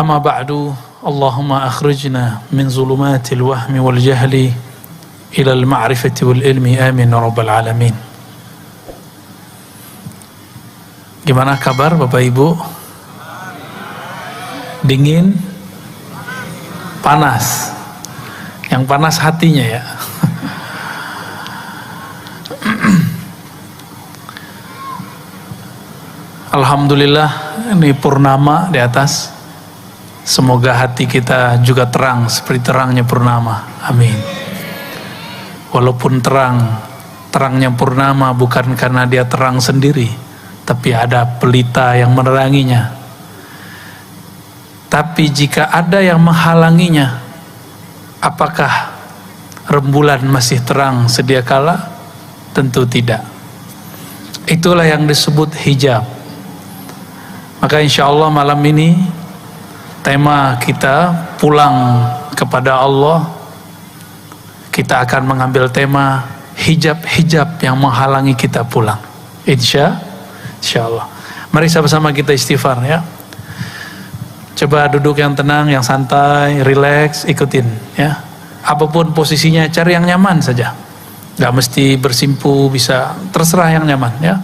Amma ba'du, Allahumma akhrijna min zulumatil wahmi wal jahli ila al-ma'rifati wal ilmi, amin ya rabbal alamin. Gimana kabar Bapak Ibu? Dingin? Panas? Yang panas hatinya ya. Alhamdulillah, ini purnama di atas. Semoga hati kita juga terang seperti terangnya purnama. Amin. Walaupun terangnya purnama bukan karena dia terang sendiri, tapi ada pelita yang meneranginya. Tapi jika ada yang menghalanginya, apakah rembulan masih terang sedia kala? Tentu tidak. Itulah yang disebut hijab. Maka insya Allah malam ini tema kita pulang kepada Allah. Kita akan mengambil tema hijab-hijab yang menghalangi kita pulang. Insya Allah. Mari sama-sama kita istighfar ya. Coba duduk yang tenang, yang santai, rileks, ikutin ya. Apapun posisinya, cari yang nyaman saja. Gak mesti bersimpu, bisa terserah yang nyaman ya.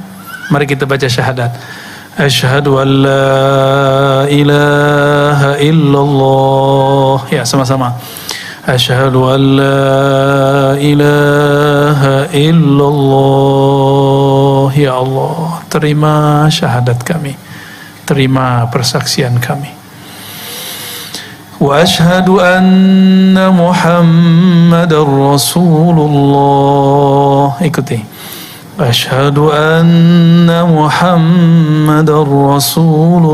Mari kita baca syahadat. Asyhadu an la ilaha illallah. Ya, sama-sama. Asyhadu an la ilaha illallah. Ya Allah, terima syahadat kami, terima persaksian kami. Wa asyhadu anna Muhammadar Rasulullah. Ikuti. Asyhadu anna Muhammadar Rasulullah.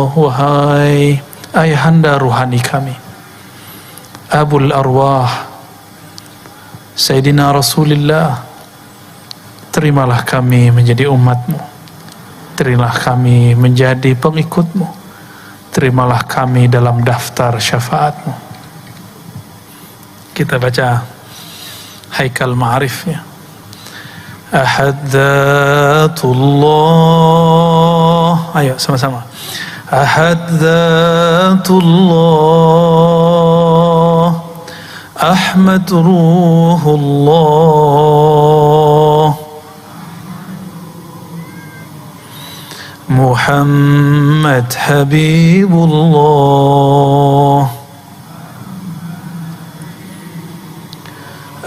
Wahai ayahanda ruhani kami, Abul Arwah, Sayyidina Rasulullah, terimalah kami menjadi umatmu, terimalah kami menjadi pengikutmu, terimalah kami dalam daftar syafaatmu. Kita baca Haikal Ma'arif ya. Ahadzatullah. Ayo sama-sama. Ahadzatullah, Ahmad Ruhullah, Muhammad Habibullah,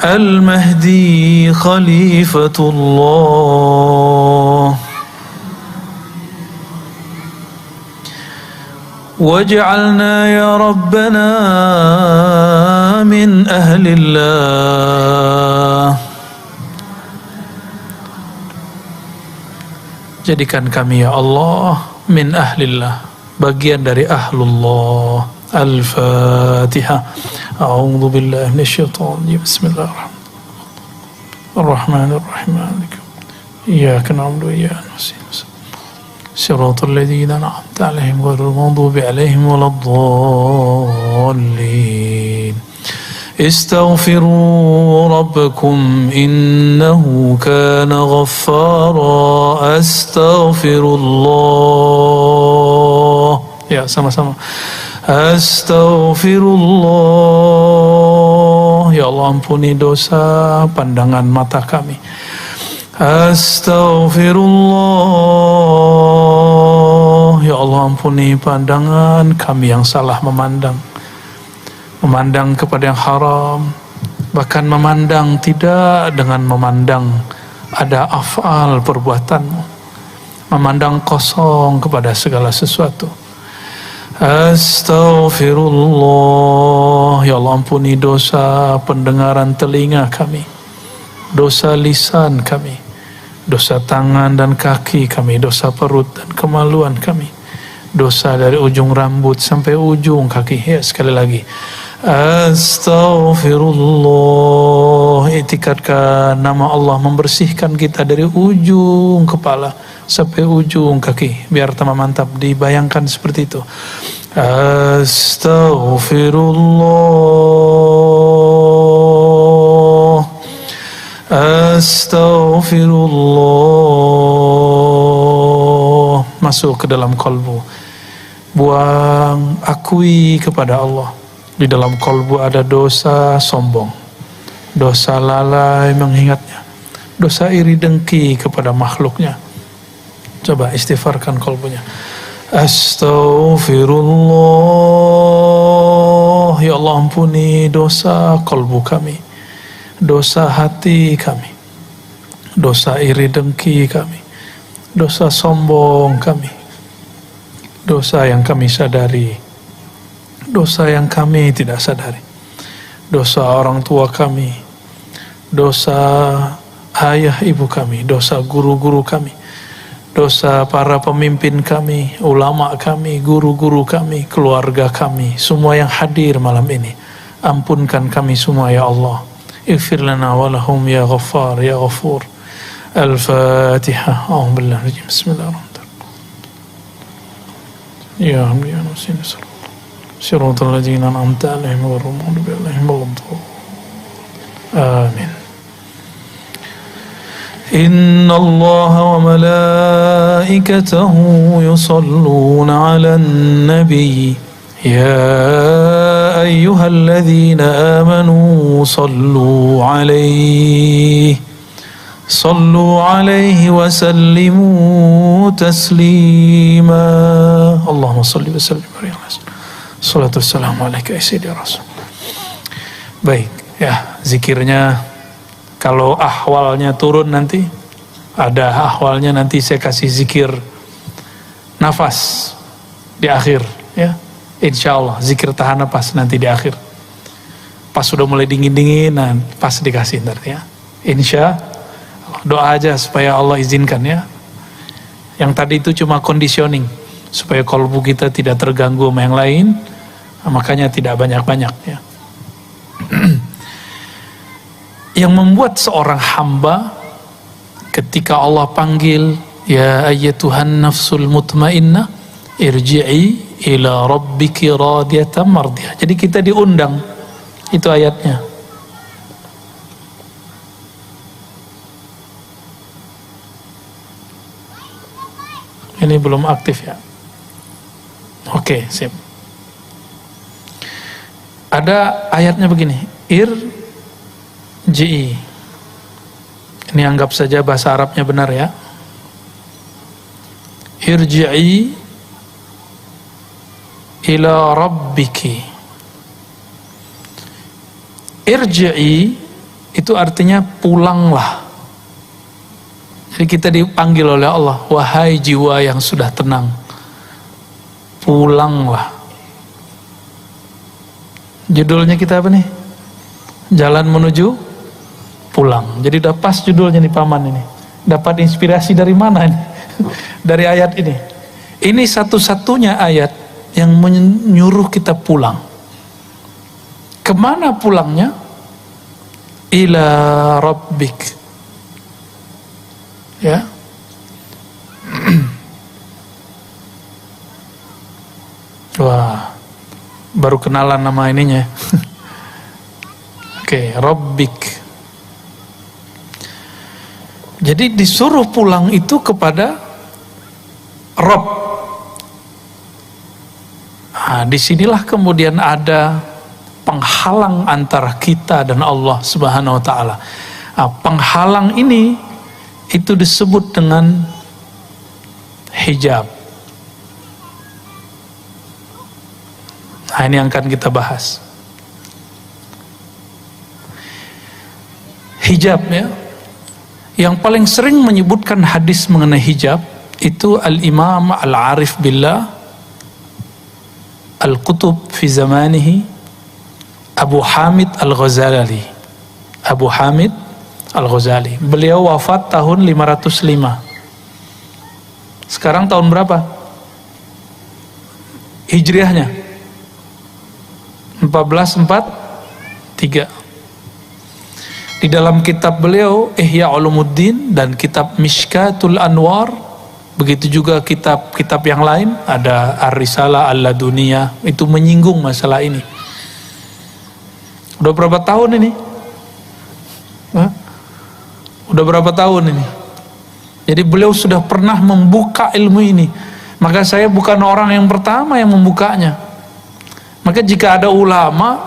Al-Mahdi Khalifatullah, waj'alna ya Rabbana min ahlillah. Jadikan kami ya Allah min ahlillah, bagian dari ahlullah. Al-Fatihah. A'udzu billahi minasyaitonir rajim. Bismillahirrahmanirrahim. Iyyaka na'budu wa iyyaka nasta'in. Shiratal ladzina an'amta 'alaihim ghairil maghdubi 'alaihim waladdallin. Istaghfiru rabbakum innahu kana ghaffara. Astaghfirullah. Ya, sama-sama. Astaghfirullah. Ya Allah, ampuni dosa pandangan mata kami. Astaghfirullah. Ya Allah, ampuni pandangan kami yang salah memandang kepada yang haram, bahkan memandang tidak dengan memandang ada af'al perbuatanmu, memandang kosong kepada segala sesuatu. Astaghfirullah. Ya Allah, ampuni dosa pendengaran telinga kami, dosa lisan kami, dosa tangan dan kaki kami, dosa perut dan kemaluan kami, dosa dari ujung rambut sampai ujung kaki. Ya, sekali lagi. Astaghfirullah. Itikadkan nama Allah membersihkan kita dari ujung kepala sampai ujung kaki, biar tambah mantap. Dibayangkan seperti itu. Astaghfirullah, astaghfirullah. Masuk ke dalam kalbu. buang, akui kepada Allah. Di dalam kolbu ada dosa sombong, dosa lalai mengingatnya, dosa iri dengki kepada makhluknya. Coba istighfarkan kolbunya. Astaghfirullah, ya Allah ampuni dosa kolbu kami, dosa hati kami, dosa iri dengki kami, dosa sombong kami, dosa yang kami sadari, dosa yang kami tidak sadari, dosa orang tua kami, dosa ayah ibu kami, dosa guru-guru kami, dosa para pemimpin kami, ulama kami, guru-guru kami, keluarga kami, semua yang hadir malam ini. Ampunkan kami semua ya Allah. Ighfir lana wa lahum ya Ghaffar ya Ghafur. Al-Fatihah. A'udzu billahi minasy syaitonir rajim. Ya Rabbi ya Nasin siratal ladzina an'amta 'alaihim ghairil maghdubi 'alaihim waladdallin. Amin. إن الله وملائكته يصلون على النبي يا أيها الذين آمنوا صلوا عليه وسلموا تسليما اللهم صل وسلم على الصلاة والسلام عليك يا سيدي Rasul. Baik ya, zikirnya kalau ahwalnya turun nanti, ada ahwalnya nanti saya kasih zikir nafas di akhir ya. Insya Allah zikir tahan nafas nanti di akhir. Pas sudah mulai dingin-dinginan, pas dikasih nanti ya. Insya Allah, doa aja supaya Allah izinkan ya. Yang tadi itu cuma conditioning, supaya kolbu kita tidak terganggu sama yang lain, makanya tidak banyak-banyak ya. Yang membuat seorang hamba ketika Allah panggil ya ayyatuhan nafsul mutmainnah irji'i ila rabbiki radiyatan mardiyah. Jadi kita diundang, itu ayatnya. Ini belum aktif ya. Oke, sip. Ada ayatnya begini, Irji'i. Ini anggap saja bahasa Arabnya benar ya. Irji'i ila rabbiki. Irji'i itu artinya pulanglah. Jadi kita dipanggil oleh Allah, wahai jiwa yang sudah tenang, pulanglah. Judulnya kita apa nih? Jalan menuju pulang. Jadi udah pas judulnya nih paman ini. Dapat inspirasi dari mana ini? Dari ayat ini. Ini satu-satunya ayat yang menyuruh kita pulang. Kemana pulangnya? Ila rabbik. Ya. Wah, baru kenalan nama ininya. Oke, rabbik. Jadi disuruh pulang itu kepada Rabb. Nah, disinilah kemudian ada penghalang antara kita dan Allah Subhanahu Wa Taala. Nah, penghalang ini itu disebut dengan hijab. Nah, ini yang akan kita bahas. Hijab ya. Yang paling sering menyebutkan hadis mengenai hijab itu Al-Imam Al-Arif Billah Al-Qutub fi zamanihi Abu Hamid Al-Ghazali. Abu Hamid Al-Ghazali. Beliau wafat tahun 505. Sekarang tahun berapa? Hijriahnya 1443. Di dalam kitab beliau Ihya Ulumuddin dan kitab Mishkatul Anwar, begitu juga kitab-kitab yang lain, ada Ar-Risalah Al-Laduniyah, itu menyinggung masalah ini. Udah berapa tahun ini? Hah? Udah berapa tahun ini? Jadi beliau sudah pernah membuka ilmu ini. Maka saya bukan orang yang pertama yang membukanya. Maka jika ada ulama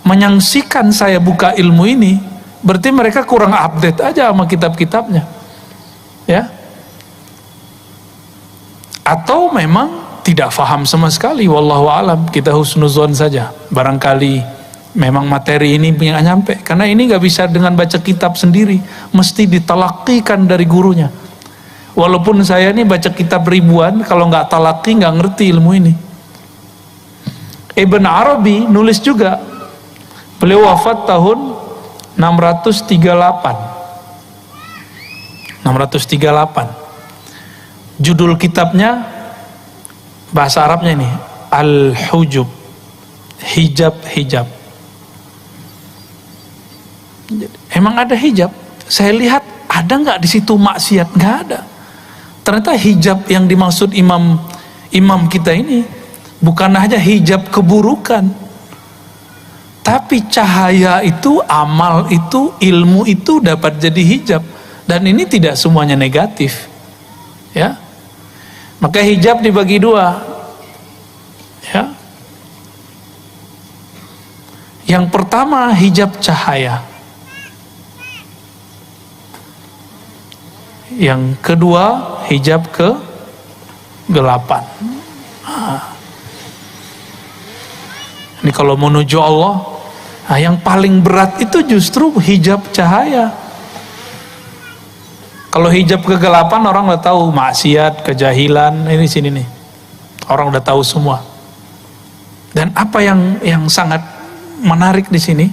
menyaksikan saya buka ilmu ini, berarti mereka kurang update aja sama kitab-kitabnya, ya. Atau memang tidak faham sama sekali, wallahu alam. Kita husnuzon saja. Barangkali memang materi ini nggak nyampe, karena ini nggak bisa dengan baca kitab sendiri, mesti ditalakikan dari gurunya. Walaupun saya ini baca kitab ribuan, kalau nggak talaki nggak ngerti ilmu ini. Ibn Arabi nulis juga, beliau wafat tahun 638. Judul kitabnya bahasa Arabnya ini Al-Hujub, hijab-hijab. Emang ada hijab? Saya lihat ada nggak di situ maksiat? Nggak ada. Ternyata hijab yang dimaksud imam kita ini bukan hanya hijab keburukan, tapi cahaya itu, amal itu, ilmu itu dapat jadi hijab. Dan ini tidak semuanya negatif, ya. Maka hijab dibagi dua, ya. Yang pertama hijab cahaya, yang kedua hijab kegelapan. Ini kalau menuju Allah, yang paling berat itu justru hijab cahaya. Kalau hijab kegelapan orang udah tahu, maksiat, kejahilan, ini sini nih. Orang udah tahu semua. Dan apa yang sangat menarik di sini,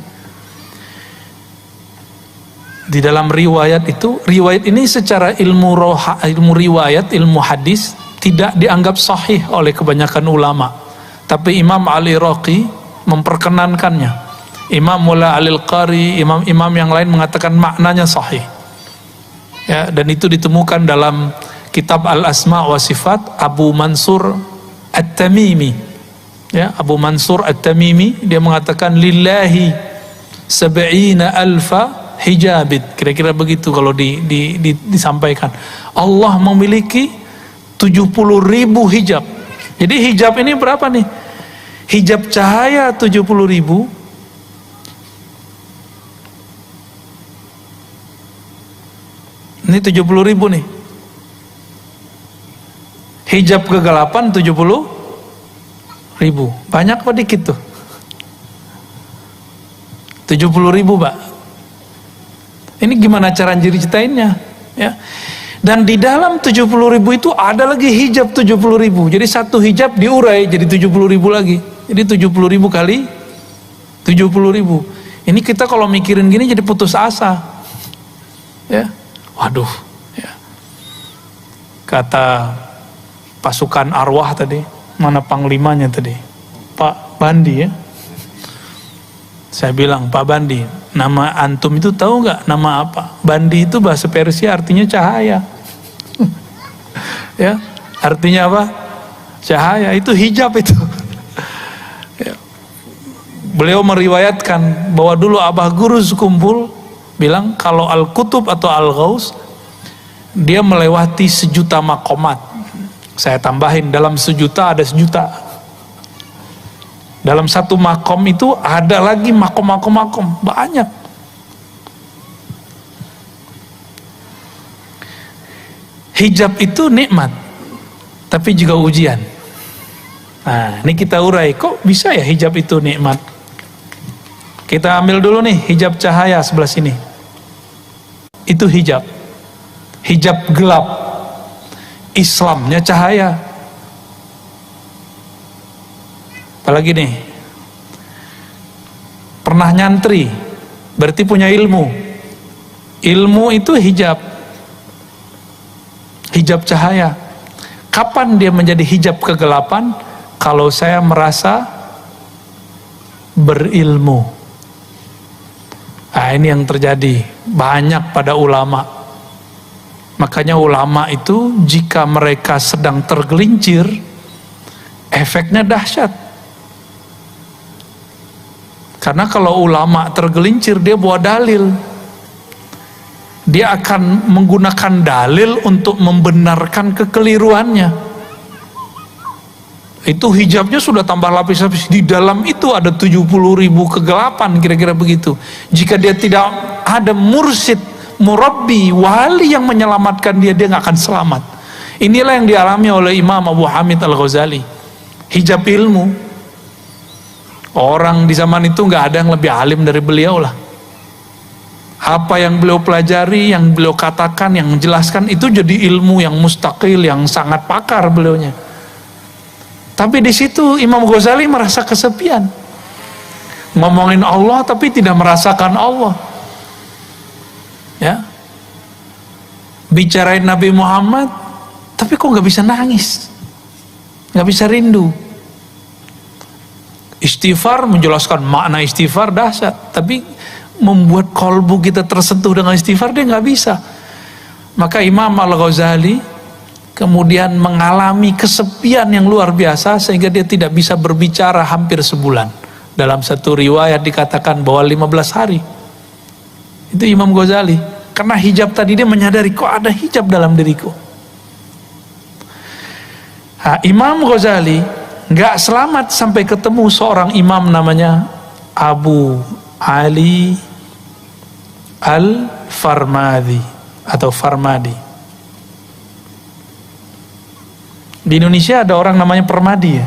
di dalam riwayat itu, riwayat ini secara ilmu riwayat, ilmu hadis tidak dianggap sahih oleh kebanyakan ulama. Tapi Imam Al-Iraqi memperkenankannya. Imam Mullah Al-Qari, imam-imam yang lain mengatakan maknanya sahih. Ya, dan itu ditemukan dalam kitab Al-Asma wa Sifat Abu Mansur At-Tamimi. Ya, Abu Mansur At-Tamimi dia mengatakan lillahi sab'ina alfa hijabit. Kira-kira begitu kalau disampaikan. Allah memiliki 70.000 hijab. Jadi hijab ini berapa nih? Hijab cahaya 70.000. Ini 70.000 nih. Hijab kegelapan 70.000. Banyak apa dikit tuh? 70.000, Pak. Ini gimana cara ceritainnya, ya? Dan di dalam 70.000 itu ada lagi hijab 70.000. Jadi satu hijab diurai jadi 70.000 lagi. Jadi 70.000 kali 70.000. Ini kita kalau mikirin gini jadi putus asa, ya. Waduh, ya. Kata pasukan arwah tadi, mana panglimanya tadi? Pak Bandi, ya. Saya bilang, Pak Bandi, nama antum itu tahu nggak nama apa? Bandi itu bahasa Persia artinya cahaya. Ya, artinya apa? Cahaya, itu hijab itu. Ya. Beliau meriwayatkan bahwa dulu Abah Guru sekumpul bilang kalau Al-Kutub atau Al-Ghaus dia melewati 1.000.000 makomat. Saya tambahin, dalam 1.000.000 ada 1.000.000. Dalam satu makom itu ada lagi makom banyak. Hijab itu nikmat, tapi juga ujian. Nah, ini kita urai, kok bisa ya hijab itu nikmat? Kita ambil dulu nih hijab cahaya sebelah sini. Itu hijab gelap. Islamnya cahaya. Apalagi nih, pernah nyantri, berarti punya ilmu. Ilmu itu hijab cahaya. Kapan dia menjadi hijab kegelapan? Kalau saya merasa berilmu. Nah, ini yang terjadi banyak pada ulama. Makanya ulama itu jika mereka sedang tergelincir, efeknya dahsyat. Karena kalau ulama tergelincir, dia bawa dalil. Dia akan menggunakan dalil untuk membenarkan kekeliruannya. Itu hijabnya sudah tambah lapis-lapis. Di dalam itu ada 70.000 kegelapan, kira-kira begitu. Jika dia tidak ada mursyid, murabbi, wali yang menyelamatkan dia nggak akan selamat. Inilah yang dialami oleh Imam Abu Hamid Al-Ghazali. Hijab ilmu. Orang di zaman itu nggak ada yang lebih alim dari beliau lah. Apa yang beliau pelajari, yang beliau katakan, yang menjelaskan itu jadi ilmu yang mustaqil, yang sangat pakar beliaunya. Tapi di situ Imam Ghazali merasa kesepian. Ngomongin Allah tapi tidak merasakan Allah. Ya. Bicarain Nabi Muhammad tapi kok nggak bisa nangis. Nggak bisa rindu. Istighfar, menjelaskan makna istighfar dahsyat, tapi membuat kolbu kita tersentuh dengan istighfar dia nggak bisa. Maka Imam Al-Ghazali kemudian mengalami kesepian yang luar biasa sehingga dia tidak bisa berbicara hampir sebulan. Dalam satu riwayat dikatakan bahwa 15 hari. Itu Imam Ghazali. Karena hijab tadi dia menyadari kok ada hijab dalam diriku. Nah, Imam Ghazali nggak selamat sampai ketemu seorang imam namanya Abu Ali Al-Farmadi atau Farmadi. Di Indonesia ada orang namanya Permadi ya.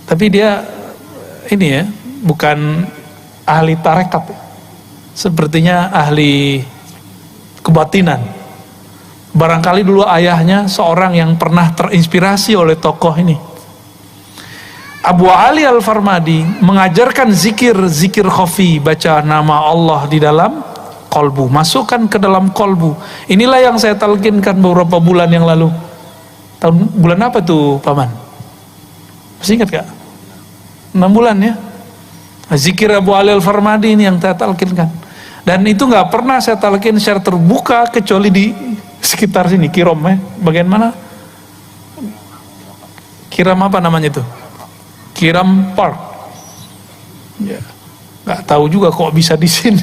Tapi dia ini ya, bukan ahli tarekat. Sepertinya ahli kebatinan. Barangkali dulu ayahnya seorang yang pernah terinspirasi oleh tokoh ini. Abu Ali Al-Farmadi mengajarkan zikir khafi, baca nama Allah di dalam kolbu, masukkan ke dalam kolbu. Inilah yang saya talqinkan beberapa bulan yang lalu. Bulan apa tuh Paman? Masih ingat gak? 6 bulan ya. Zikir Abu Ali Al-Farmadi ini yang saya talqinkan. Dan itu gak pernah saya talqin secara terbuka kecuali di sekitar sini, Kirom ya. Bagian mana? Kiram apa namanya itu? Kiram Park. Ya. Gak tahu juga kok bisa di sini.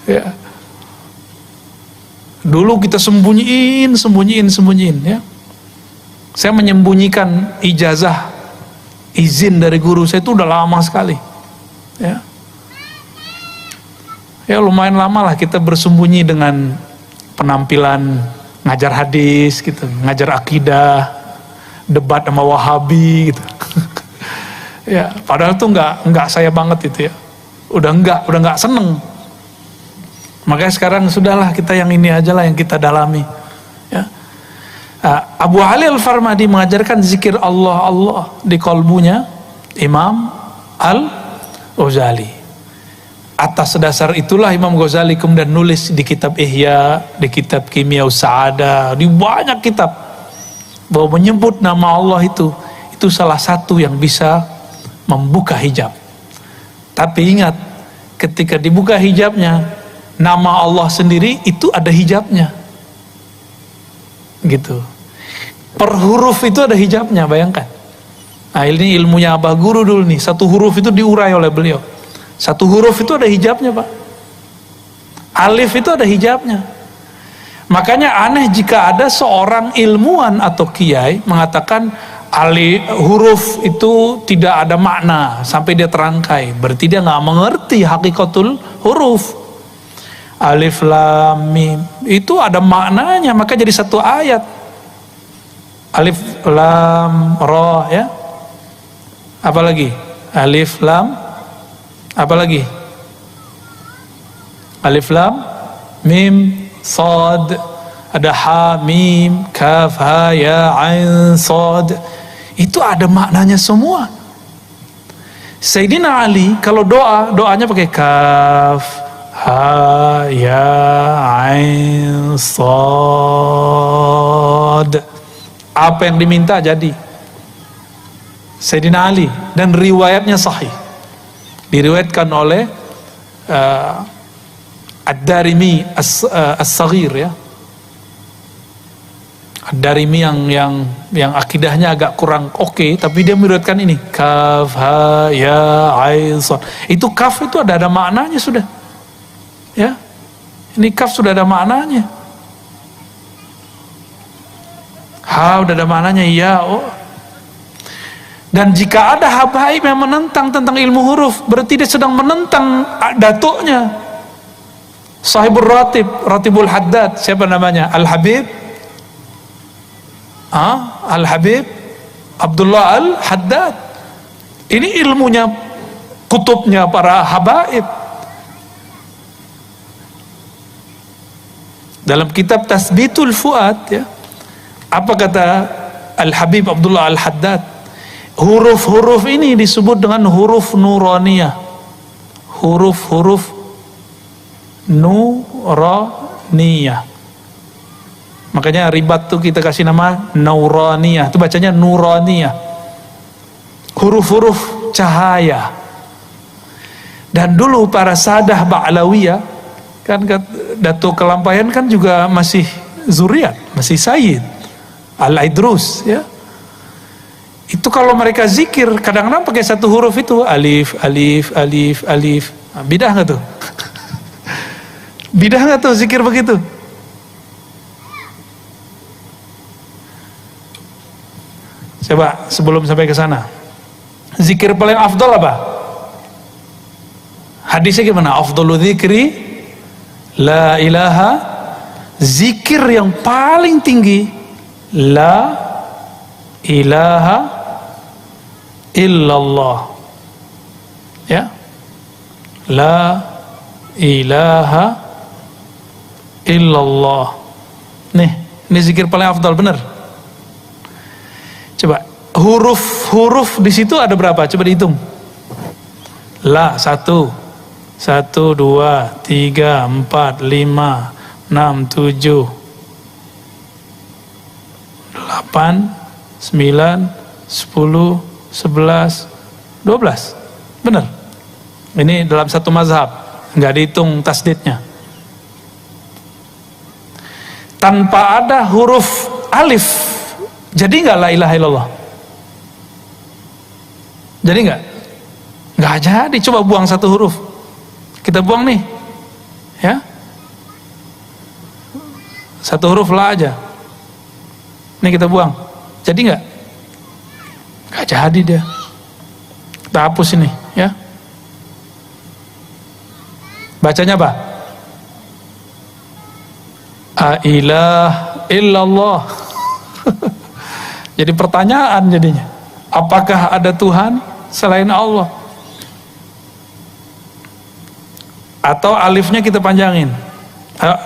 Ya. Dulu kita sembunyiin ya. Saya menyembunyikan ijazah, izin dari guru saya itu udah lama sekali. Ya. Ya lumayan lama lah kita bersembunyi dengan penampilan ngajar hadis gitu, ngajar akidah, debat sama Wahabi gitu. Ya, padahal tuh nggak saya banget itu ya. Udah nggak seneng. Makanya sekarang sudahlah kita yang ini aja lah yang kita dalami. Ya. Abu Ali Al-Farmadi mengajarkan zikir Allah di kolbunya Imam Al-Ghazali. Atas dasar itulah Imam Ghazali kemudian nulis di kitab Ihya, di kitab Kimia Sa'adah, di banyak kitab bahwa menyebut nama Allah itu salah satu yang bisa membuka hijab. Tapi ingat, ketika dibuka hijabnya, nama Allah sendiri itu ada hijabnya. Gitu. Per huruf itu ada hijabnya, bayangkan. Nah, ini ilmunya Abah Guru dulu nih. Satu huruf itu diurai oleh beliau. Satu huruf itu ada hijabnya, Pak. Alif itu ada hijabnya. Makanya aneh jika ada seorang ilmuwan atau kiai mengatakan huruf itu tidak ada makna sampai dia terangkai. Berarti dia nggak mengerti hakikatul huruf. Alif lam mim itu ada maknanya, maka jadi satu ayat. Alif lam ra ya. Apa lagi? Alif lam apa lagi? Alif lam mim sad, ada ha mim kaf ha ya ain sad. Itu ada maknanya semua. Sayyidina Ali kalau doanya pakai kaf ha ya ain sad. Apa yang diminta jadi. Sayyidina Ali, dan riwayatnya sahih. Diriwayatkan oleh Ad-Darimi As-Saghir ya. Ad-Darimi yang akidahnya agak kurang oke, tapi dia meriwayatkan ini kaf ha ya ain sad. Itu kaf itu ada maknanya sudah. Ya. Ini kaf sudah ada maknanya. Udah ada maknanya, iya. Oh. Dan jika ada habaib yang menentang tentang ilmu huruf, berarti dia sedang menentang datuknya. Sahibul Ratib, Ratibul Haddad, siapa namanya? Al-Habib Al-Habib Abdullah Al-Haddad. Ini ilmunya, kutubnya para habaib. Dalam kitab Tasbitul Fuad, ya, apa kata Al-Habib Abdullah Al-Haddad? Huruf-huruf ini disebut dengan huruf nuraniyah. Huruf-huruf nuraniyah. Makanya ribat tuh kita kasih nama nuraniyah. Itu bacanya nuraniyah. Huruf-huruf cahaya. Dan dulu para sadah Ba'lawiyah, kan Datuk Kelampayan kan juga masih zuriat, masih Sayyid Al-Idrus, ya. Itu kalau mereka zikir kadang-kadang pakai satu huruf itu, alif, alif, alif, alif. Nah, bidah nggak tuh? Bidah nggak tuh zikir begitu? Coba sebelum sampai ke sana, zikir paling afdol apa? Hadisnya gimana? Afdolu zikri la ilaha, zikir yang paling tinggi la ilaha illallah, ya, la ilaha illallah. Ini zikir paling afdal, benar. Coba huruf-huruf di situ ada berapa? Coba dihitung. La 1, 1, 2, 3, 4, 5, 6, 7, 8, 9, 10, 11, 12. Benar. Ini dalam satu mazhab, nggak dihitung tasdidnya. Tanpa ada huruf alif, jadi nggak la ilaha illallah? Jadi nggak? Nggak jadi. Coba buang satu huruf. Kita buang nih, ya. Satu huruf la aja. Ini kita buang. Jadi nggak? Nggak jadi dia. Kita hapus ini, ya. Bacanya apa? A-ilah illallah. Jadi pertanyaan jadinya. Apakah ada Tuhan selain Allah? Atau alifnya kita panjangin,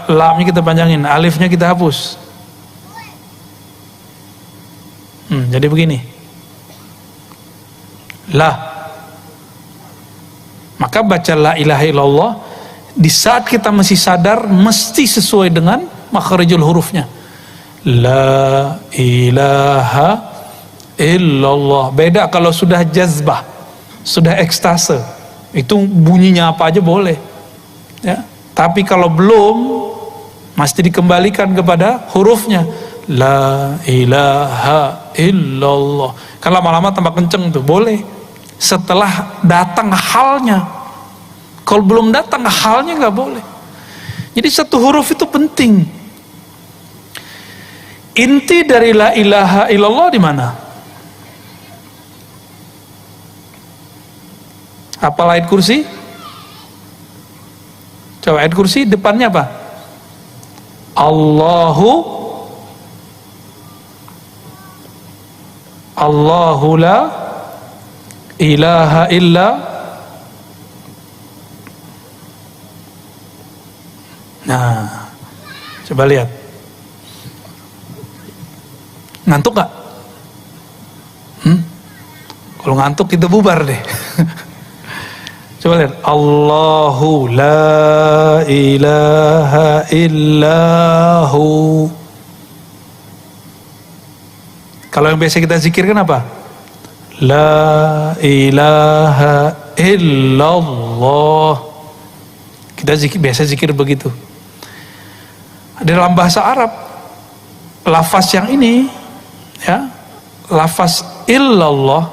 lamnya kita panjangin, alifnya kita hapus. Jadi begini. La. Maka baca la ilaha illallah di saat kita masih sadar, mesti sesuai dengan makharijul hurufnya. La ilaha illallah. Beda kalau sudah jazbah, sudah ekstase, itu bunyinya apa aja boleh, ya. Tapi kalau belum, mesti dikembalikan kepada hurufnya. La ilaha illallah. Kan lama-lama tambah kenceng tuh, boleh. Setelah datang halnya. Kalau belum datang halnya nggak boleh. Jadi satu huruf itu penting. Inti dari la ilaha illallah di mana? Apa ayat kursi? Coba ayat kursi depannya apa? Allahu la ilaha illa. Nah, coba lihat. Ngantuk gak? Kalau ngantuk kita bubar deh. Coba lihat. Allahu la ilaha illahu. Kalau yang biasa kita zikirkan apa? La ilaha illallah. Kita biasa zikir begitu. Dalam bahasa Arab, lafaz yang ini, ya, lafaz illallah,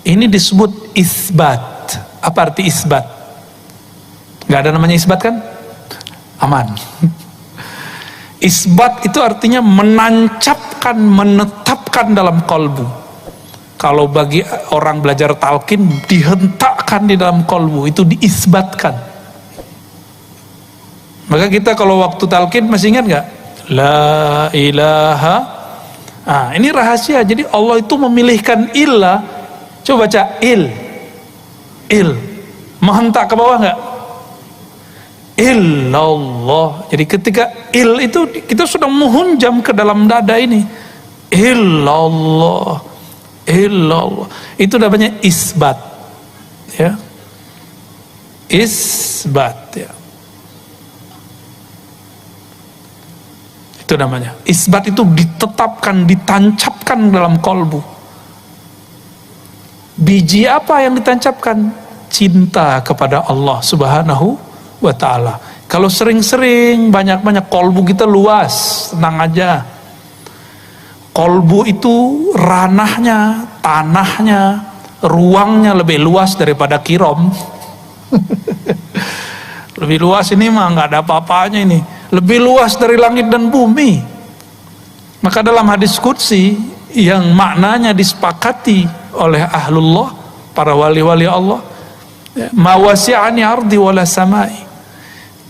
ini disebut isbat. Apa arti isbat? Gak ada namanya isbat kan? Aman. Isbat itu artinya menancapkan, menetapkan dalam kolbu. Kalau bagi orang belajar talqin, dihentakkan di dalam kolbu, itu diisbatkan. Maka kita kalau waktu talqin masih ingat gak? La ilaha. Ini rahasia. Jadi Allah itu memilihkan ilah. Coba baca il. Menghentak ke bawah gak? Illallah. Jadi ketika il itu kita sudah menghunjam ke dalam dada ini. Illallah. Itu namanya isbat. Ya. Isbat, ya. Itu namanya. Isbat itu ditetapkan, ditancapkan dalam kolbu. Biji apa yang ditancapkan? Cinta kepada Allah Subhanahu wa ta'ala. Kalau sering-sering, banyak-banyak, kolbu kita luas, tenang aja. Kolbu itu ranahnya, tanahnya, ruangnya lebih luas daripada Kirom. Lebih luas ini mah nggak ada apa-apanya ini. Lebih luas dari langit dan bumi. Maka dalam hadis qudsi yang maknanya disepakati oleh ahlullah, para wali-wali Allah, ma wasi'ani ardi wala samai,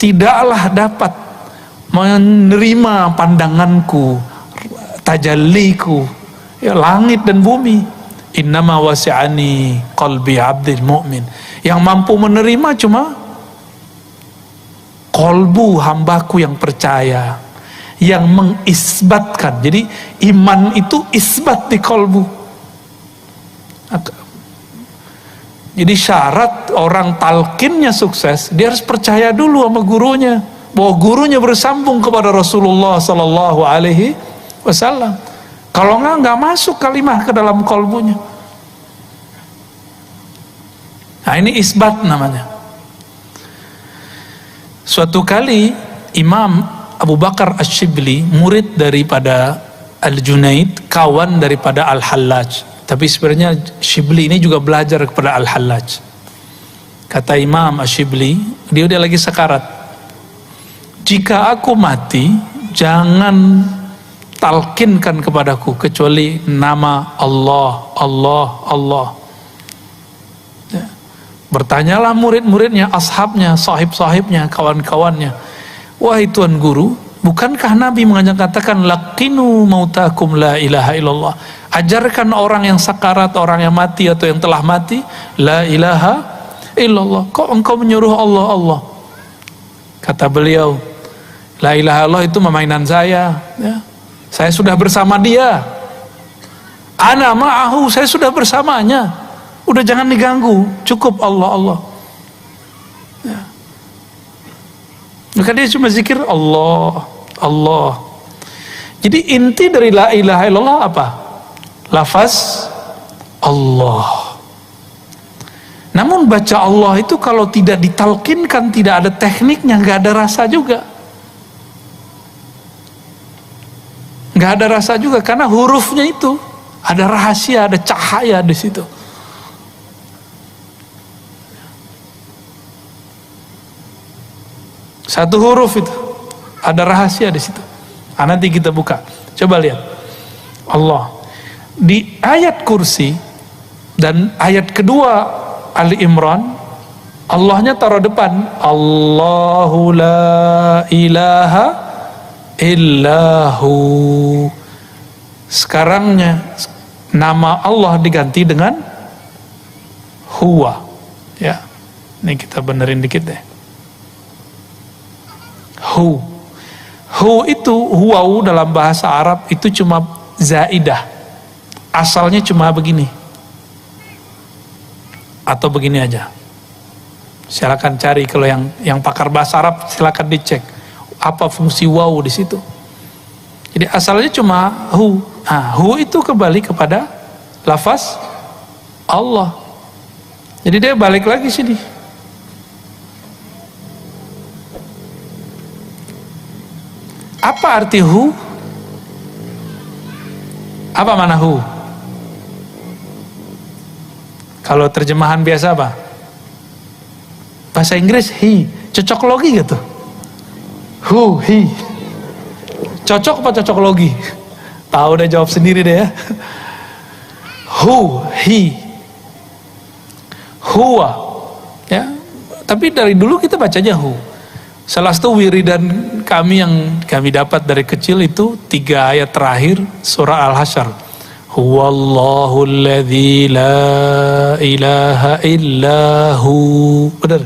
tidaklah dapat menerima pandanganku, tajalliku, ya, langit dan bumi. Innama wasi'ani qalbi abdil mu'min. Yang mampu menerima cuma kolbu hambaku yang percaya, yang mengisbatkan. Jadi iman itu isbat di kolbu. Jadi syarat orang talqinnya sukses, dia harus percaya dulu sama gurunya, bahwa gurunya bersambung kepada Rasulullah Sallallahu Alaihi Wasallam. Kalau nggak masuk kalimah ke dalam kolbunya. Nah, ini isbat namanya. Suatu kali Imam Abu Bakar Asy-Syibli, murid daripada Al-Junaid, kawan daripada Al-Hallaj. Tapi sebenarnya Syibli ini juga belajar kepada Al-Hallaj. Kata Imam Asy-Syibli, dia udah lagi sekarat. Jika aku mati, jangan talqinkan kepadaku kecuali nama Allah, Allah, Allah. Ya. Bertanyalah murid-muridnya, ashabnya, sahib-sahibnya, kawan-kawannya. Wahai Tuan Guru, bukankah Nabi mengatakan laqinu mautakum la ilaha illallah? Ajarkan orang yang sakarat, orang yang mati atau yang telah mati, la ilaha illallah. Kok engkau menyuruh Allah, Allah? Kata beliau, la ilaha illallah itu mainan saya, ya. Saya sudah bersama dia. Ana ma'ahu, saya sudah bersamanya. Udah jangan diganggu, cukup Allah, Allah. Ya. Maka dia cuma zikir Allah, Allah. Jadi inti dari la ilaha illallah apa? Lafaz Allah. Namun baca Allah itu kalau tidak ditalqinkan, tidak ada tekniknya, nggak ada rasa juga. Nggak ada rasa juga karena hurufnya itu ada rahasia, ada cahaya di situ. Satu huruf itu ada rahasia di situ. Nanti kita buka. Coba lihat. Allah. Di ayat kursi dan ayat kedua Ali Imran, Allahnya taruh depan. Allahu la ilaha illahu. Sekarangnya nama Allah diganti dengan huwa. Ya. Ini kita benerin dikit deh. Hu. Hu itu, huwau dalam bahasa Arab itu cuma zaidah. Asalnya cuma begini. Atau begini aja. Silakan cari, kalau yang pakar bahasa Arab silakan dicek apa fungsi waw di situ. Jadi asalnya cuma hu. Hu itu kembali kepada lafaz Allah. Jadi dia balik lagi sini. Apa arti hu? Apa mana hu? Kalau terjemahan biasa apa? Bahasa Inggris he, cocok logi gitu. Who, he. Cocok apa cocokologi? Tahu deh, jawab sendiri deh ya. Hu, he, huwa, ya. Tapi dari dulu kita bacanya hu. Salah satu wiridan kami yang kami dapat dari kecil itu 3 ayat terakhir surah Al-Hasyr. Huwallahu alladzi la ilaha illahu. Benar?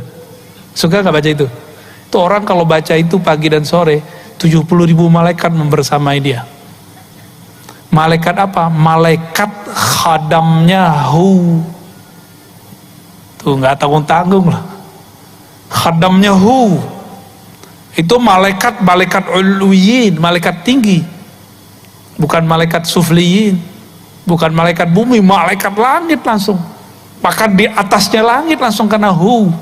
Suka gak baca itu? Itu orang kalau baca itu pagi dan sore, 70.000 malaikat membersamai dia. Malaikat apa? Malaikat khadamnya hu. Tuh gak tanggung-tanggung lah. Khadamnya hu. Itu malaikat uluyin, malaikat tinggi. Bukan malaikat sufliyin, bukan malaikat bumi, malaikat langit langsung. Bahkan di atasnya langit langsung kena hu.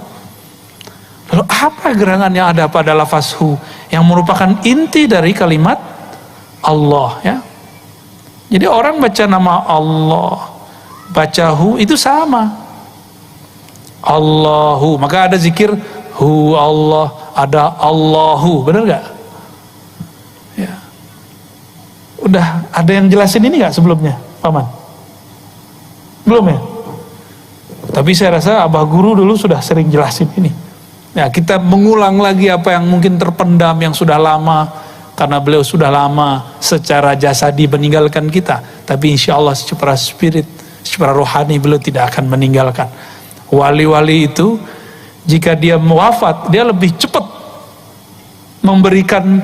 Lalu apa gerangan yang ada pada lafaz hu yang merupakan inti dari kalimat Allah, ya? Jadi orang baca nama Allah, baca hu itu sama. Allahu, maka ada zikir hu Allah, ada Allahu, benar gak? Ya. Udah ada yang jelasin ini gak sebelumnya, Paman? Belum ya? Tapi saya rasa Abah Guru dulu sudah sering jelasin ini. Ya, kita mengulang lagi apa yang mungkin terpendam yang sudah lama, karena beliau sudah lama secara jasadi meninggalkan kita. Tapi insya Allah secara spirit, secara rohani beliau tidak akan meninggalkan. Wali-wali itu jika dia wafat, dia lebih cepat memberikan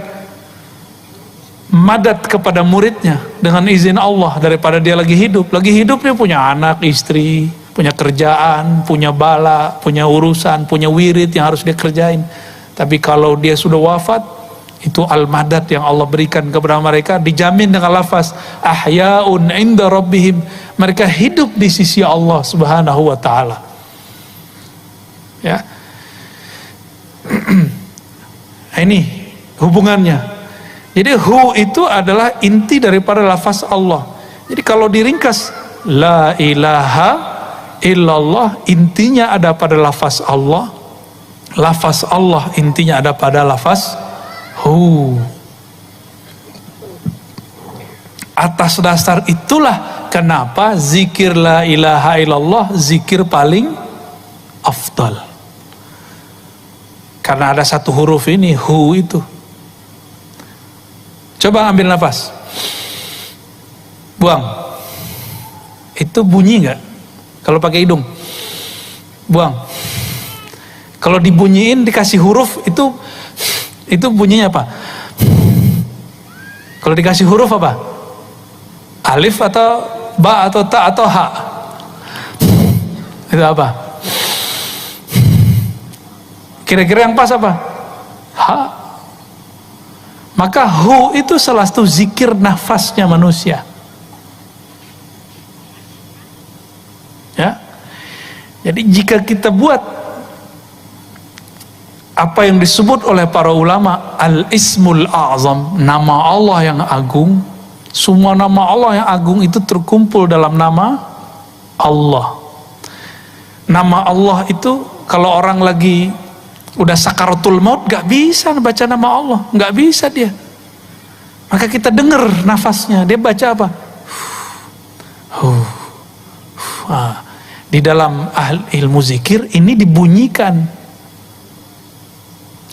madat kepada muridnya dengan izin Allah daripada dia lagi hidup. Lagi hidup dia punya anak, istri, punya kerjaan, punya bala, punya urusan, punya wirid yang harus dia kerjain. Tapi kalau dia sudah wafat, itu al-madat yang Allah berikan kepada mereka dijamin dengan lafaz ahyaun inda rabbihim. Mereka hidup di sisi Allah Subhanahu wa taala. Ya. Ini hubungannya. Jadi hu itu adalah inti daripada lafaz Allah. Jadi kalau diringkas la ilaha illallah, intinya ada pada lafaz Allah. Lafaz Allah intinya ada pada lafaz hu. Atas dasar itulah kenapa zikir la ilaha illallah zikir paling afdal. Karena ada satu huruf ini, hu itu. Coba ambil nafas. Buang. Itu bunyi nggak? Kalau pakai hidung. Buang. Kalau dibunyiin dikasih huruf itu bunyinya apa? Kalau dikasih huruf apa? Alif atau ba atau ta atau ha? Itu apa? Kira-kira yang pas apa? Ha. Maka hu itu salah satu zikir nafasnya manusia. Ya. Jadi jika kita buat apa yang disebut oleh para ulama al-ismul a'zam, nama Allah yang agung, semua nama Allah yang agung itu terkumpul dalam nama Allah. Nama Allah itu kalau orang lagi udah sakaratul maut gak bisa baca nama Allah, gak bisa dia. Maka kita dengar nafasnya, dia baca apa? Di dalam ilmu zikir ini dibunyikan.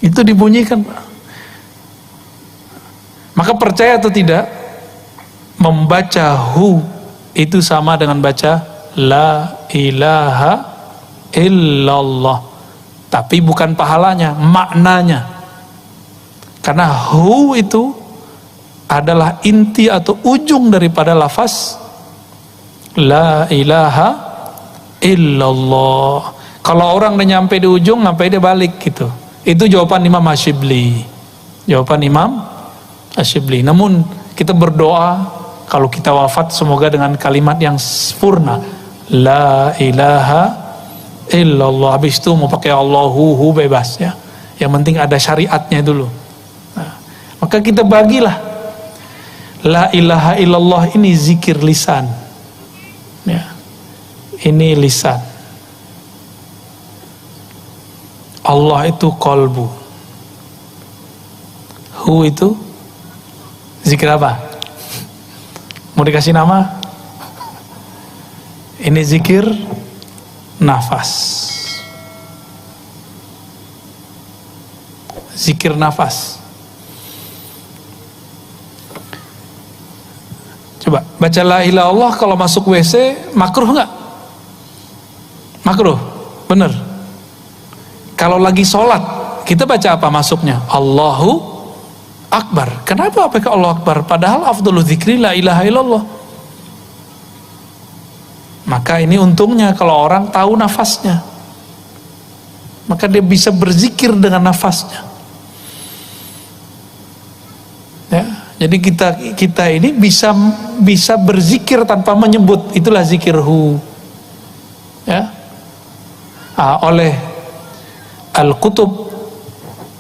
Itu dibunyikan. Maka percaya atau tidak, membaca hu itu sama dengan baca la ilaha illallah. Tapi bukan pahalanya, maknanya. Karena hu itu adalah inti atau ujung daripada lafaz la ilaha illallah. Kalau orang udah nyampe di ujung, sampai dia balik gitu. Itu jawaban Imam Asyibli. Jawaban Imam Asyibli. Namun kita berdoa kalau kita wafat semoga dengan kalimat yang sempurna. La ilaha illallah. Habis itu mau pakai Allahu bebas ya. Yang penting ada syariatnya dulu. Nah, maka kita bagilah la ilaha illallah ini zikir lisan. Ya. Ini lisan. Allah itu qalbu. Hu itu Zikir apa? Mau dikasih nama? Ini zikir nafas. Zikir nafas. Coba baca la ilaha illallah kalau masuk WC, makruh nggak? Makruh, bener. Kalau lagi sholat, kita baca apa masuknya? Allahu Akbar. Kenapa pakai Allahu Akbar? Padahal afdhalu dzikri la ilaha illallah. Maka ini untungnya kalau orang tahu nafasnya, maka dia bisa berzikir dengan nafasnya. Ya, jadi kita ini bisa berzikir tanpa menyebut, itulah zikir hu. Ya, oleh Al-Qutub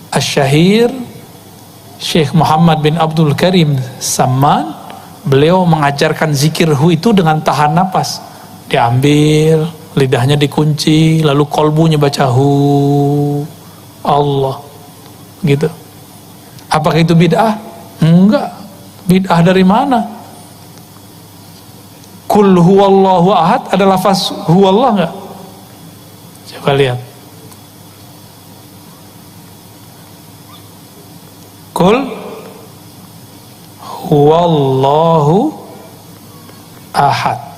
Asy-Syahir Syekh Muhammad bin Abdul Karim Samman, beliau mengajarkan zikir hu itu dengan tahan napas. Diambil, lidahnya dikunci, lalu kolbunya baca hu Allah, gitu. Apakah itu bid'ah? Enggak. Bid'ah dari mana? Kul huwallahu ahad, ada lafaz huwallah enggak? Coba lihat. Kul huwallahu ahad.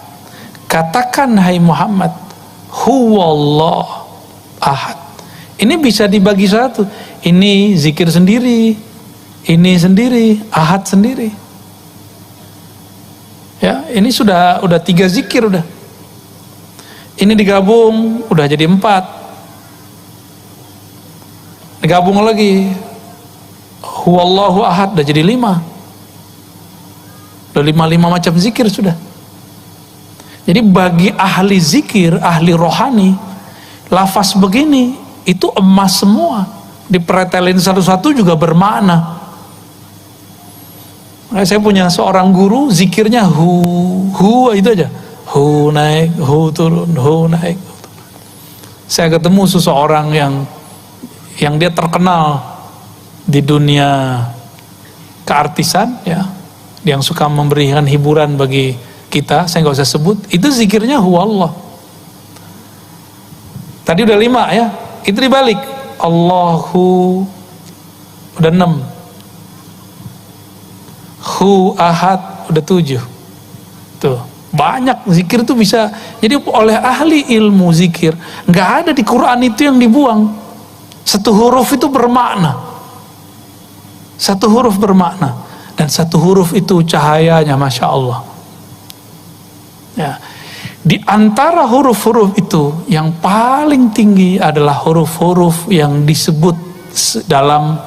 Katakan hai Muhammad, huwallah ahad. Ini bisa dibagi satu. Ini zikir sendiri, ini sendiri, ahad sendiri. Ya, ini sudah 3 zikir udah. Ini digabung udah jadi 4. Digabung lagi, huwallahu ahad udah jadi 5. Udah 5 macam zikir sudah. Jadi bagi ahli zikir, ahli rohani, lafaz begini itu emas semua. Dipretelin satu-satu juga bermakna. Saya punya seorang guru, zikirnya hu itu aja. Hu naik, hu turun, hu naik. Saya ketemu seseorang yang dia terkenal di dunia keartisan, ya, yang suka memberikan hiburan bagi kita, saya nggak usah sebut, itu zikirnya huwallah. Tadi udah 5 ya, itu dibalik, Allahu udah 6, hu ahad udah 7. Tuh, banyak zikir tuh bisa. Jadi oleh ahli ilmu zikir, nggak ada di Quran itu yang dibuang. Satu huruf itu bermakna. Satu huruf bermakna, dan satu huruf itu cahayanya, masya Allah. Ya, di antara huruf-huruf itu yang paling tinggi adalah huruf-huruf yang disebut dalam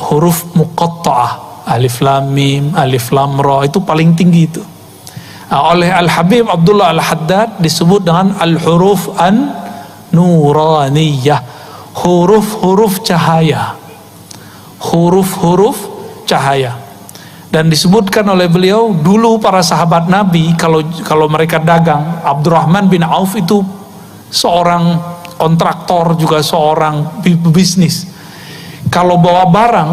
huruf muqatta'ah, alif lam mim, alif lam ra, itu paling tinggi itu. Oleh Al-Habib Abdullah Al-Haddad disebut dengan al-huruf an-nuraniyah, huruf-huruf cahaya. Huruf-huruf cahaya. Dan disebutkan oleh beliau, dulu para sahabat Nabi kalau mereka dagang, Abdurrahman bin Auf itu seorang kontraktor, juga seorang bisnis. Kalau bawa barang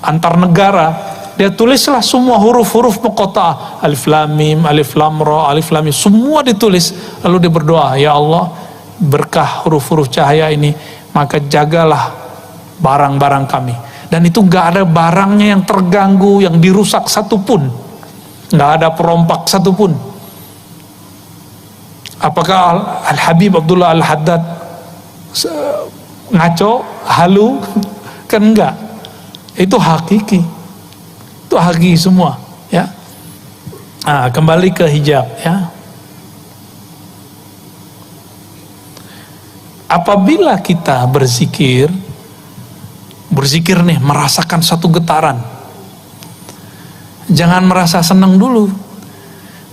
antar negara, dia tulislah semua huruf-huruf muqatta'ah, alif lam mim, alif lam ra, alif lam mim, semua ditulis. Lalu dia berdoa, ya Allah, berkah huruf-huruf cahaya ini, maka jagalah barang-barang kami. Dan itu gak ada barangnya yang terganggu, yang dirusak satupun, gak ada perompak satupun. Apakah Al-Habib Abdullah Al-Haddad ngaco, halu? Kan enggak. Itu hakiki. Itu hakiki semua, ya. Nah, kembali ke hijab, ya. Apabila kita berzikir nih, merasakan satu getaran, jangan merasa senang dulu.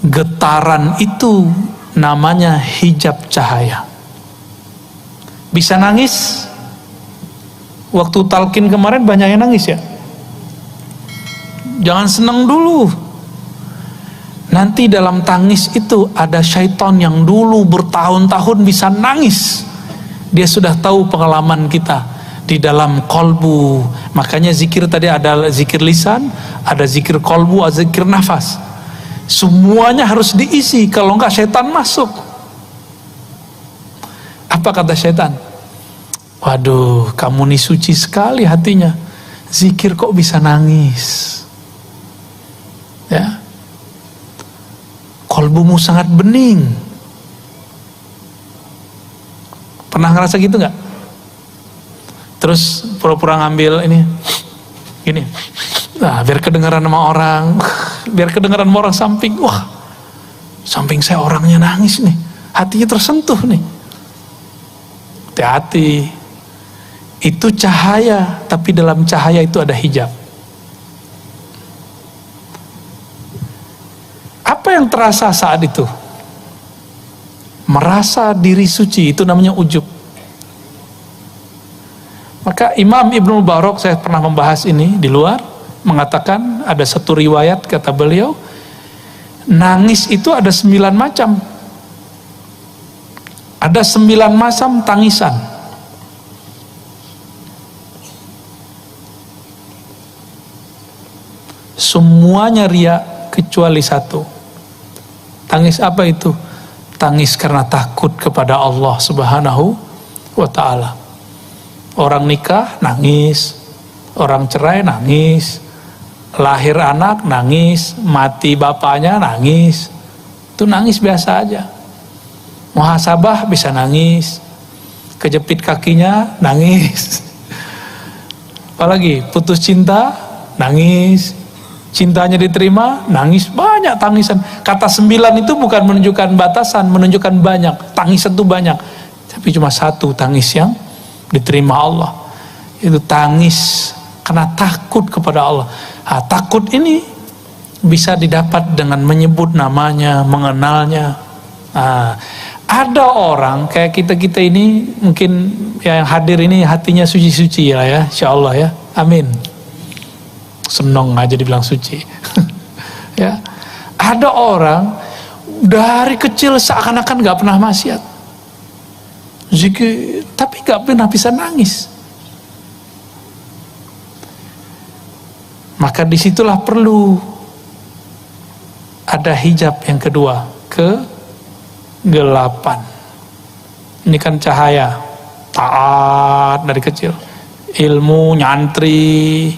Getaran itu namanya hijab cahaya. Bisa nangis. Waktu talqin kemarin banyak yang nangis ya. Jangan senang dulu. Nanti dalam tangis itu ada syaitan yang dulu bertahun-tahun bisa nangis. Dia sudah tahu pengalaman kita. di dalam kolbu. Makanya zikir tadi ada zikir lisan, ada zikir kolbu, ada zikir nafas. Semuanya harus diisi, kalau enggak setan masuk. Apa kata setan? Waduh, kamu nih suci sekali hatinya, zikir kok bisa nangis? Ya, kolbumu sangat bening. Pernah ngerasa gitu nggak? Terus pura-pura ngambil ini, gini, nah biar kedengaran sama orang, biar kedengaran sama orang samping. Wah, samping saya orangnya nangis nih, hatinya tersentuh nih. Hati-hati, itu cahaya, tapi dalam cahaya itu ada hijab. Apa yang terasa saat itu? Merasa diri suci, itu namanya ujub. Maka Imam Ibnu Mubarak, saya pernah membahas ini di luar, mengatakan ada satu riwayat, kata beliau, nangis itu ada 9 macam. Ada 9 macam tangisan. Semuanya riya kecuali satu. Tangis apa itu? Tangis karena takut kepada Allah Subhanahu wa ta'ala. Orang nikah nangis, orang cerai nangis, lahir anak nangis, mati bapaknya nangis. Itu nangis biasa aja. Muhasabah bisa nangis, kejepit kakinya nangis. Apalagi putus cinta nangis, cintanya diterima nangis, banyak tangisan. Kata 9 itu bukan menunjukkan batasan, menunjukkan banyak. Tangisan itu banyak, tapi cuma satu tangis yang diterima Allah, itu tangis karena takut kepada Allah. Nah, takut ini bisa didapat dengan menyebut namanya, mengenalnya. Nah, ada orang kayak kita ini mungkin yang hadir ini hatinya suci-suci lah ya, insya Allah ya, amin. Seneng aja dibilang suci. Ya, ada orang dari kecil seakan-akan gak pernah maksiat, zikir, tapi gak pernah bisa nangis. Maka disitulah perlu ada hijab yang kedua, kegelapan. Ini kan cahaya, taat dari kecil, ilmu, nyantri,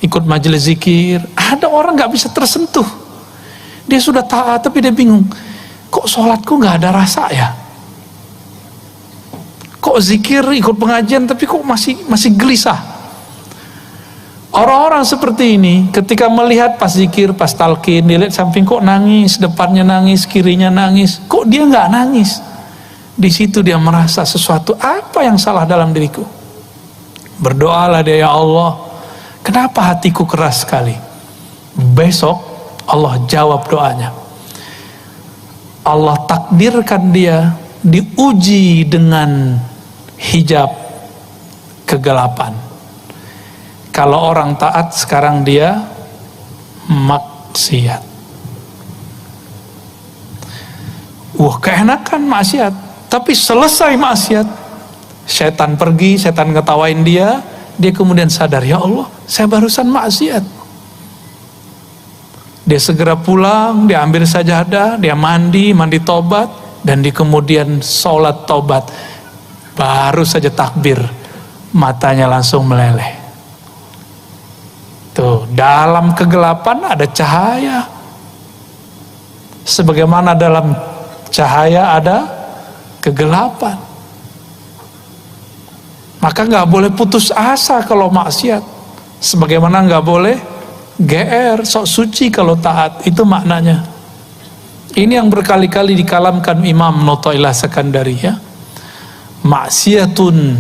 ikut majelis zikir. Ada orang gak bisa tersentuh, dia sudah taat tapi dia bingung, kok sholatku gak ada rasa ya, kok zikir ikut pengajian tapi kok masih gelisah. Orang-orang seperti ini ketika melihat pas zikir, pas talqin, dilihat samping kok nangis, depannya nangis, kirinya nangis, kok dia nggak nangis? Di situ dia merasa sesuatu, apa yang salah dalam diriku? Berdoalah dia, ya Allah, kenapa hatiku keras sekali? Besok Allah jawab doanya. Allah takdirkan dia diuji dengan hijab kegelapan. Kalau orang taat sekarang dia maksiat. Wah, keenakan maksiat, tapi selesai maksiat, setan pergi, setan ngetawain dia kemudian sadar, ya Allah, saya barusan maksiat. Dia segera pulang, dia ambil sajadah, dia mandi tobat, dan dia kemudian sholat tobat. Baru saja takbir, matanya langsung meleleh. Tuh, dalam kegelapan ada cahaya. Sebagaimana dalam cahaya ada kegelapan. Maka nggak boleh putus asa kalau maksiat. Sebagaimana nggak boleh GR, sok suci kalau taat. Itu maknanya. Ini yang berkali-kali dikalamkan Imam Nu'taillah Sakandari ya. Maksiatun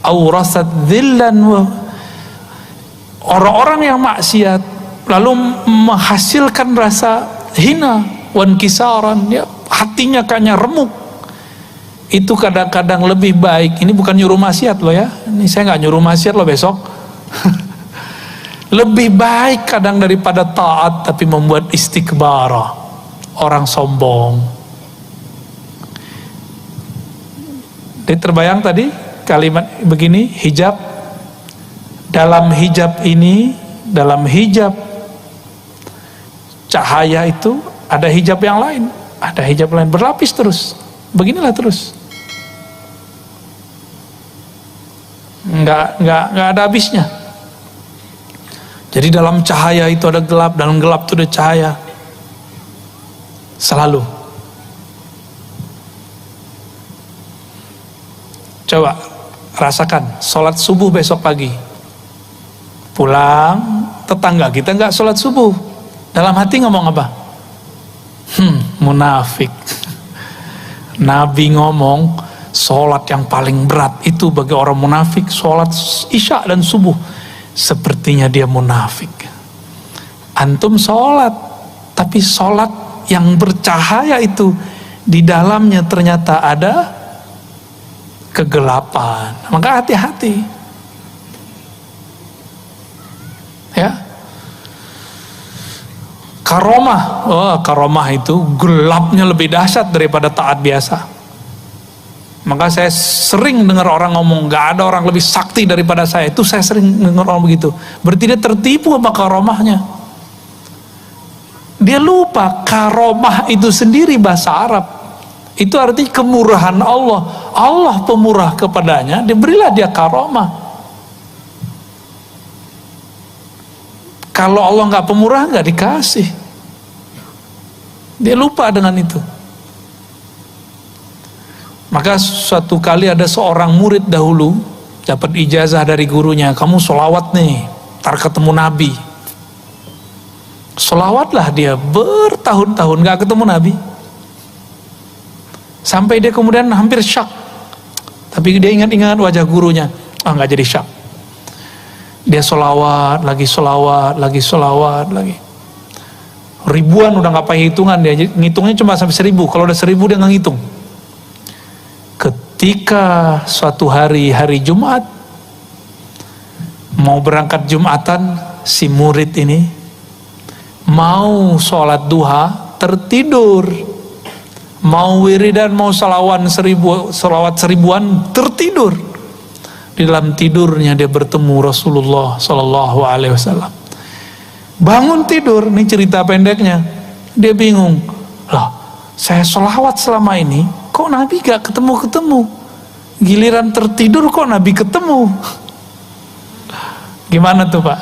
awrasat dhillan wa, orang-orang yang maksiat lalu menghasilkan rasa hina, wan kisaran, ya, hatinya kayaknya remuk. Itu kadang-kadang lebih baik. Ini bukan nyuruh maksiat loh ya, ini saya nggak nyuruh maksiat loh besok. Lebih baik kadang daripada taat tapi membuat istikbara, orang sombong. Jadi terbayang tadi kalimat begini, hijab dalam hijab ini, dalam hijab cahaya itu ada hijab yang lain, ada hijab lain berlapis terus. Beginilah terus. Nggak ada habisnya. Jadi dalam cahaya itu ada gelap, dalam gelap itu ada cahaya. Selalu. Coba rasakan sholat subuh besok pagi. Pulang, tetangga kita nggak sholat subuh. Dalam hati ngomong apa? Munafik. Nabi ngomong, sholat yang paling berat itu bagi orang munafik sholat isya dan subuh. Sepertinya dia munafik. Antum sholat, tapi sholat yang bercahaya itu di dalamnya ternyata ada kegelapan. Maka hati-hati. Ya. Karomah, karomah itu gelapnya lebih dahsyat daripada taat biasa. Maka saya sering dengar orang ngomong, gak ada orang lebih sakti daripada saya. Itu saya sering dengar orang begitu. Berarti dia tertipu sama karomahnya. Dia lupa karomah itu sendiri bahasa Arab. Itu artinya kemurahan Allah. Allah pemurah kepadanya, diberilah dia karomah. Kalau Allah gak pemurah, gak dikasih. Dia lupa dengan itu. Maka suatu kali ada seorang murid dahulu dapat ijazah dari gurunya, kamu sholawat nih, ntar ketemu Nabi. Sholawatlah dia bertahun-tahun gak ketemu Nabi. Sampai dia kemudian hampir syak. Tapi dia ingat-ingat wajah gurunya, gak jadi syak. Dia sholawat lagi, sholawat lagi, sholawat lagi. Ribuan udah gak pakai hitungan, dia ngitungnya cuma sampai 1000. Kalau udah 1000 dia gak ngitung. Ketika suatu hari Jumat, mau berangkat Jumatan, si murid ini mau sholat duha, tertidur. Mau wiridan, mau salawat seribuan, tertidur. Di dalam tidurnya dia bertemu Rasulullah Sallallahu Alaihi Wasallam. Bangun tidur, ini cerita pendeknya. Dia bingung, loh, saya sholawat selama ini, kok Nabi gak ketemu-ketemu? Giliran tertidur kok Nabi ketemu? Gimana tuh Pak?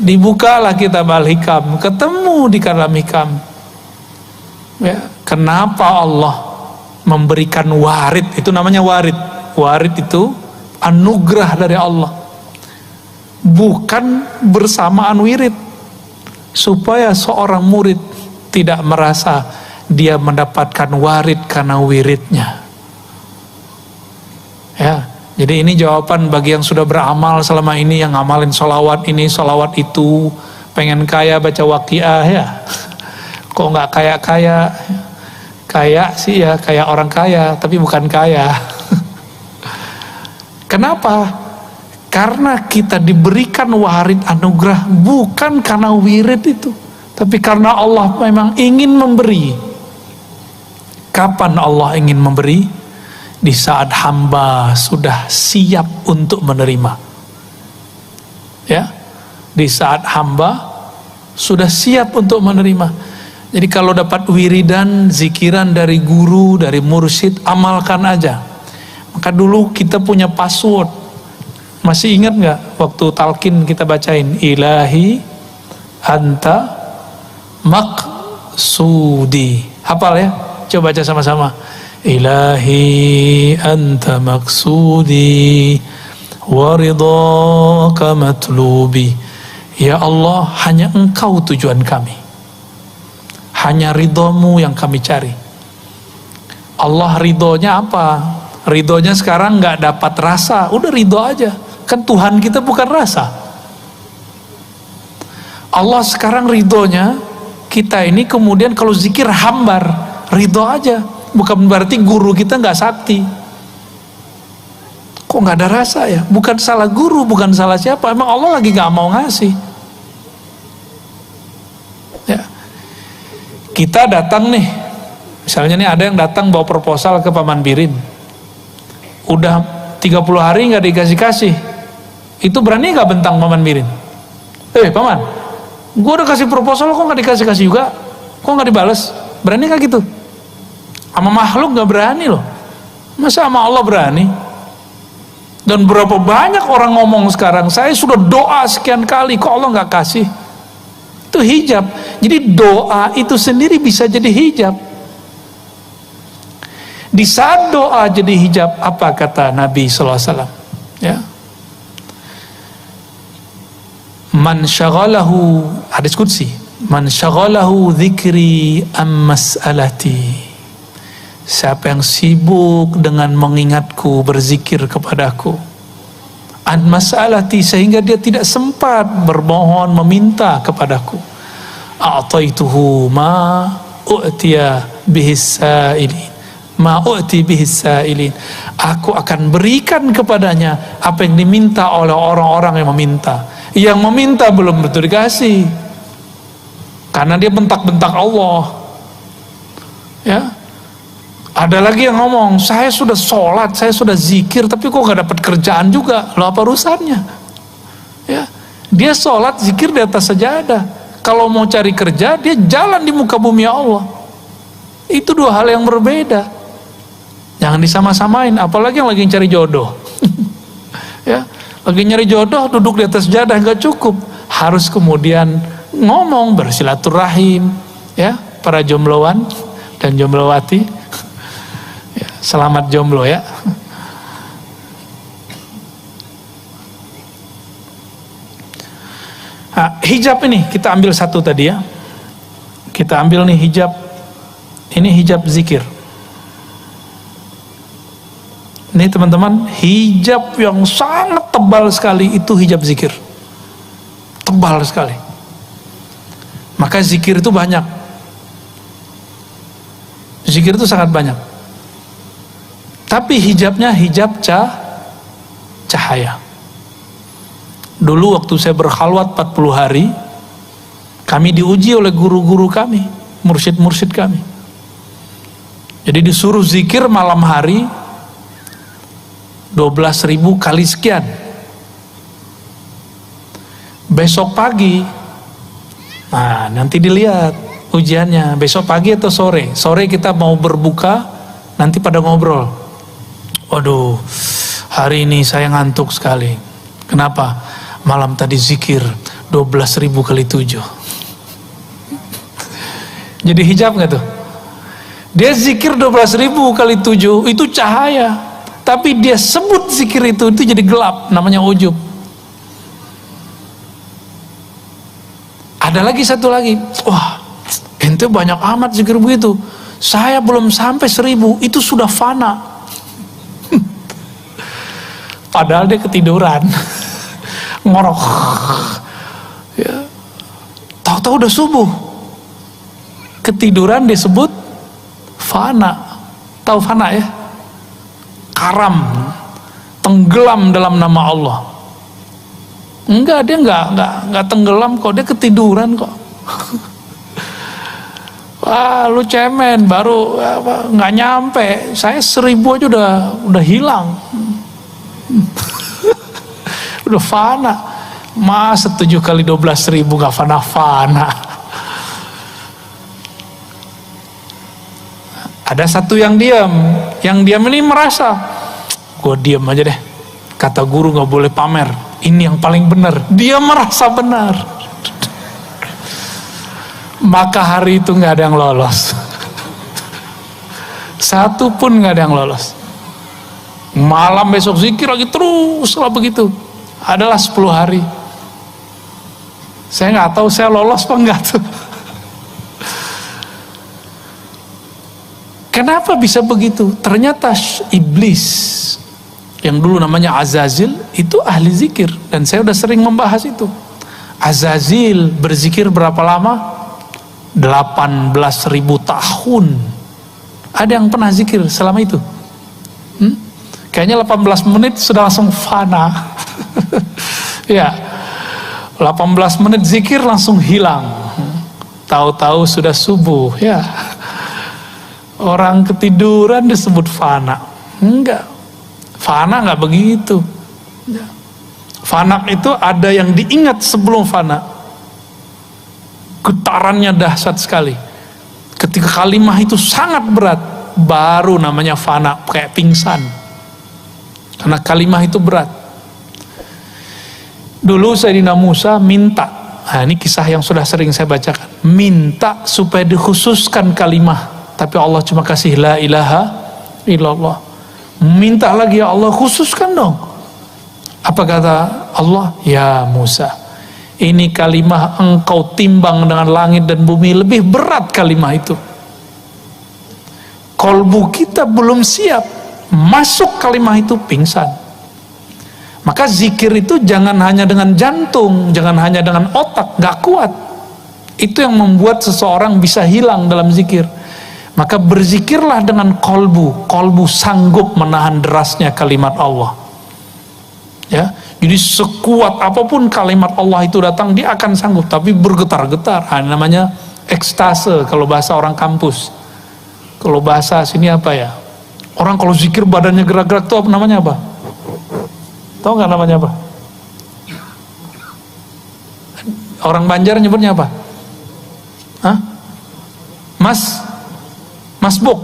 Dibukalah kitab Al-Hikam, ketemu di kalam Hikam. Ya, kenapa Allah memberikan warid? Itu namanya warid. Warid itu anugerah dari Allah. Bukan bersamaan wirid. Supaya seorang murid tidak merasa dia mendapatkan warid karena wiridnya. Ya, jadi ini jawaban bagi yang sudah beramal selama ini, yang ngamalin sholawat ini, sholawat itu, pengen kaya baca waqiah ya. Kok nggak kaya-kaya? Kaya sih ya, kayak orang kaya, tapi bukan kaya. Kenapa? Karena kita diberikan warid anugerah bukan karena wirid itu, tapi karena Allah memang ingin memberi. Kapan Allah ingin memberi? Di saat hamba sudah siap untuk menerima. Ya, di saat hamba sudah siap untuk menerima. Jadi kalau dapat wiridan, zikiran dari guru, dari mursyid, amalkan aja. Maka dulu kita punya password. Masih ingat nggak waktu talqin kita bacain ilahi anta maqsudi. Hafal ya? Coba baca sama-sama. Ilahi anta maqsudi wa ridhaka matlubi. Ya Allah, hanya Engkau tujuan kami. Hanya ridhomu yang kami cari. Allah ridhonya apa? Ridhonya sekarang nggak dapat rasa, udah ridho aja. Kan Tuhan kita bukan rasa. Allah sekarang ridhonya kita ini kemudian kalau zikir hambar, ridho aja. Bukan berarti guru kita nggak sakti. Kok nggak ada rasa ya? Bukan salah guru, bukan salah siapa. Emang Allah lagi nggak mau ngasih. Ya. Kita datang nih, misalnya nih ada yang datang bawa proposal ke Paman Birin. Udah 30 hari nggak dikasih-kasih. Itu berani gak bentang Paman Mirin? Paman, gue udah kasih proposal kok gak dikasih-kasih juga? Kok gak dibales? Berani gak gitu? Sama makhluk gak berani loh. Masa sama Allah berani? Dan berapa banyak orang ngomong sekarang, saya sudah doa sekian kali, kok Allah gak kasih? Itu hijab. Jadi doa itu sendiri bisa jadi hijab. Di saat doa jadi hijab, apa kata Nabi SAW? Ya, man syaghalahu, hadis qudsi, man syaghalahu dzikri am mas'alati, siapa yang sibuk dengan mengingatku, berzikir kepadaku, an mas'alati, sehingga dia tidak sempat bermohon, meminta kepadaku, a'taituhu ma u'tiya bihis sa'ilin, ma u'ti bihis sa'ilin, aku akan berikan kepadanya apa yang diminta oleh orang-orang yang meminta. Yang meminta belum tentu dikasih, karena dia bentak-bentak Allah. Ya, ada lagi yang ngomong, saya sudah sholat, saya sudah zikir, tapi kok gak dapat kerjaan juga. Lo apa urusannya? Ya, dia sholat zikir di atas sajadah. Kalau mau cari kerja, dia jalan di muka bumi Allah. Itu dua hal yang berbeda. Jangan disama-samain, apalagi yang lagi cari jodoh. Ya, lagi nyari jodoh, duduk di atas sajadah gak cukup, harus kemudian ngomong, bersilaturahim. Ya, para jombloan dan jomblowati, ya, selamat jomblo ya. Nah, hijab ini kita ambil satu tadi ya. Kita ambil nih hijab. Ini hijab zikir. Ini teman-teman, hijab yang sangat tebal sekali itu hijab zikir. Tebal sekali. Maka zikir itu banyak. Zikir itu sangat banyak. Tapi hijabnya hijab cahaya. Dulu waktu saya berkhalwat 40 hari, kami diuji oleh guru-guru kami, mursyid-mursyid kami. Jadi disuruh zikir malam hari 12.000 kali sekian. Besok pagi, nah nanti dilihat ujiannya, besok pagi atau sore. Sore kita mau berbuka, nanti pada ngobrol, waduh hari ini saya ngantuk sekali. Kenapa? Malam tadi zikir 12.000 kali 7. Jadi hijab gak tuh? Dia zikir 12.000 kali 7, itu cahaya. Tapi dia sebut zikir itu jadi gelap, namanya ujub. Ada lagi satu lagi, wah ente banyak amat zikir begitu, saya belum sampai 1000, itu sudah fana. Padahal dia ketiduran, ngorok, ya. Tahu-tahu udah subuh, ketiduran disebut fana. Tahu fana ya? Karam, tenggelam dalam nama Allah. Enggak, dia enggak tenggelam kok, dia ketiduran kok. Wah, lu cemen, baru nggak nyampe, saya 1000 aja udah hilang. Udah fana. Masa 7 kali 12.000 nggak fana-fana. Ada satu yang diam ini merasa, gue diam aja deh, kata guru nggak boleh pamer, ini yang paling benar. Dia merasa benar. Maka hari itu nggak ada yang lolos. Satu pun nggak ada yang lolos. Malam besok zikir lagi terus lah begitu. Adalah 10 hari. Saya nggak tahu saya lolos apa enggak tuh. Kenapa bisa begitu? Ternyata iblis yang dulu namanya Azazil itu ahli zikir, dan saya udah sering membahas itu. Azazil berzikir berapa lama? 18.000 tahun. Ada yang pernah zikir selama itu? Kayaknya 18 menit sudah langsung fana. Ya, 18 menit zikir langsung hilang. Tahu-tahu sudah subuh. Ya, orang ketiduran disebut fana. Enggak, fana enggak begitu. Ya. Fana itu ada yang diingat sebelum fana. Getarannya dahsyat sekali. Ketika kalimah itu sangat berat, baru namanya fana, kayak pingsan. Karena kalimah itu berat. Dulu Sayyidina Musa minta, nah ini kisah yang sudah sering saya bacakan, minta supaya dikhususkan kalimah, tapi Allah cuma kasih la ilaha illallah. Minta lagi, ya Allah khususkan dong. Apa kata Allah? Ya Musa, ini kalimah engkau timbang dengan langit dan bumi, lebih berat kalimah itu. Kolbu kita belum siap, masuk kalimah itu pingsan. Maka zikir itu jangan hanya dengan jantung, jangan hanya dengan otak, gak kuat. Itu yang membuat seseorang bisa hilang dalam zikir. Maka berzikirlah dengan kolbu. Kolbu sanggup menahan derasnya kalimat Allah. Ya, jadi sekuat apapun kalimat Allah itu datang, dia akan sanggup, tapi bergetar-getar. Namanya ekstase kalau bahasa orang kampus. Kalau bahasa sini apa ya? Orang kalau zikir badannya gerak-gerak itu namanya apa? Tahu nggak namanya apa? Orang Banjar nyebutnya apa? Hah? Masbuk.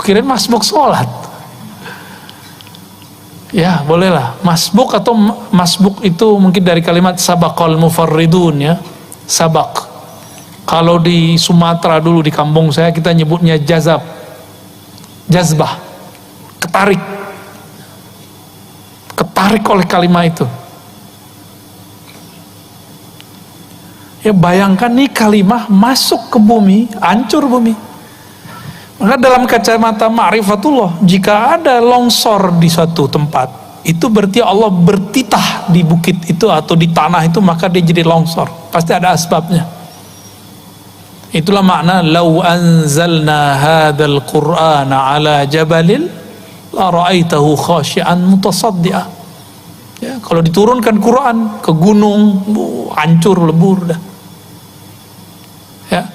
Kirain masbuk sholat. Ya bolehlah. Masbuk atau masbuk itu mungkin dari kalimat sabaqal mufarridun ya. Sabak. Kalau di Sumatera dulu di kampung saya kita nyebutnya jazbah. Ketarik oleh kalimat itu. Ya bayangkan nih kalimah masuk ke bumi, hancur bumi. Maka dalam kacamata ma'rifatullah, jika ada longsor di suatu tempat, itu berarti Allah bertitah di bukit itu atau di tanah itu, maka dia jadi longsor. Pasti ada asbabnya. Itulah makna lau anzalna hadzal qur'ana ala jabalin la ra'aitahu khashi'an mutasaddi'a. Ya, kalau diturunkan Quran ke gunung, hancur lebur dah. Ya.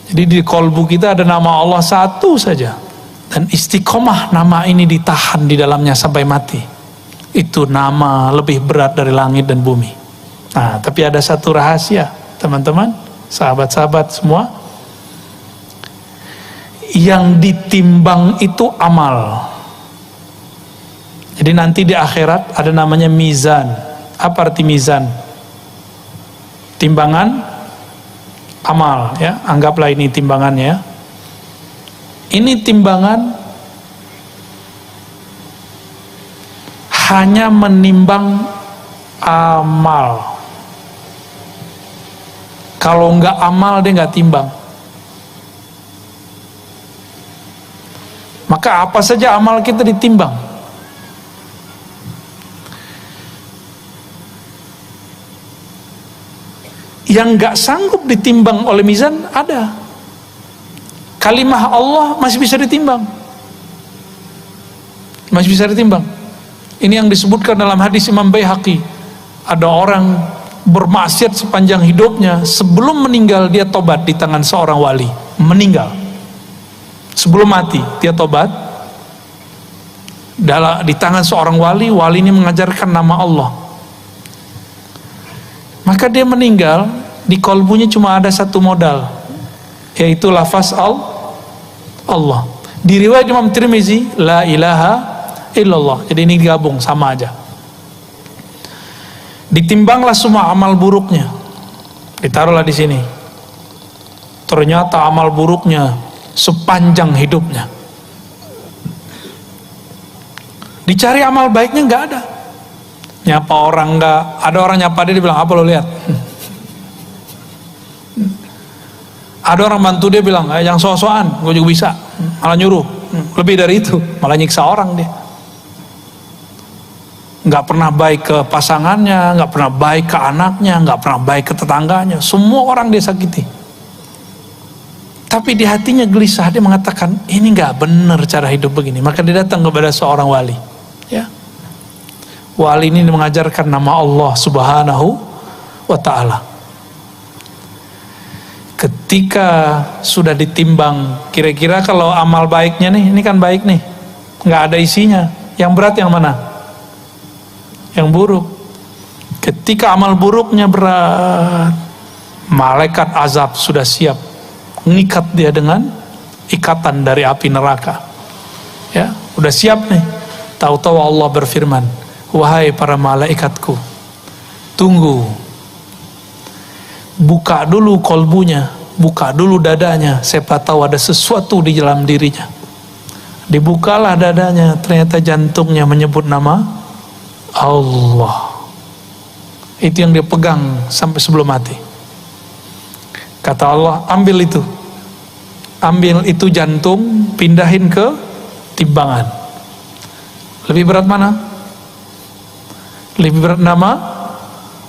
Jadi di kolbu kita ada nama Allah satu saja, dan istiqomah nama ini ditahan di dalamnya sampai mati. Itu nama lebih berat dari langit dan bumi. Nah, tapi ada satu rahasia, teman-teman, sahabat-sahabat semua, yang ditimbang itu amal. Jadi nanti di akhirat ada namanya mizan. Apa arti mizan? Timbangan amal ya, anggaplah ini timbangannya. Ini timbangan hanya menimbang amal. Kalau nggak amal dia nggak timbang. Maka apa saja amal kita ditimbang. Yang nggak sanggup ditimbang oleh mizan ada. Kalimah Allah masih bisa ditimbang. Masih bisa ditimbang. Ini yang disebutkan dalam hadis Imam Baihaqi. Ada orang bermaksiat sepanjang hidupnya, sebelum meninggal dia tobat di tangan seorang wali. Meninggal. Sebelum mati dia tobat di tangan seorang wali. Wali ini mengajarkan nama Allah. Maka dia meninggal, di kolbunya cuma ada satu modal, yaitu lafaz Allah. Di riwayat Imam Tirmizi, la ilaha illallah. Jadi ini digabung sama aja. Ditimbanglah semua amal buruknya, ditaruhlah di sini. Ternyata amal buruknya sepanjang hidupnya. Dicari amal baiknya nggak ada. Nyapa orang nggak ada, orang nyapa dia bilang apa lo lihat. Ada orang bantu dia bilang yang so-soan gue juga bisa, malah nyuruh lebih dari itu, malah nyiksa orang dia. Nggak pernah baik ke pasangannya, nggak pernah baik ke anaknya, nggak pernah baik ke tetangganya, semua orang dia sakiti. Tapi di hatinya gelisah, dia mengatakan ini nggak benar cara hidup begini. Maka dia datang kepada seorang wali, ya. Wali ini mengajarkan nama Allah Subhanahu wa ta'ala. Ketika sudah ditimbang, kira-kira kalau amal baiknya nih, ini kan baik nih, nggak ada isinya, yang berat yang mana? yang buruk. Ketika amal buruknya berat, malaikat azab sudah siap mengikat dia dengan ikatan dari api neraka. Ya, udah siap nih. Tahu-tahu Allah berfirman, wahai para malaikatku, tunggu, buka dulu kolbunya, buka dulu dadanya, siapa tahu ada sesuatu di dalam dirinya. Dibukalah dadanya, ternyata jantungnya menyebut nama Allah. Itu yang dia pegang sampai sebelum mati. Kata Allah, ambil itu jantung, pindahin ke timbangan. Lebih berat mana? Lebih berat nama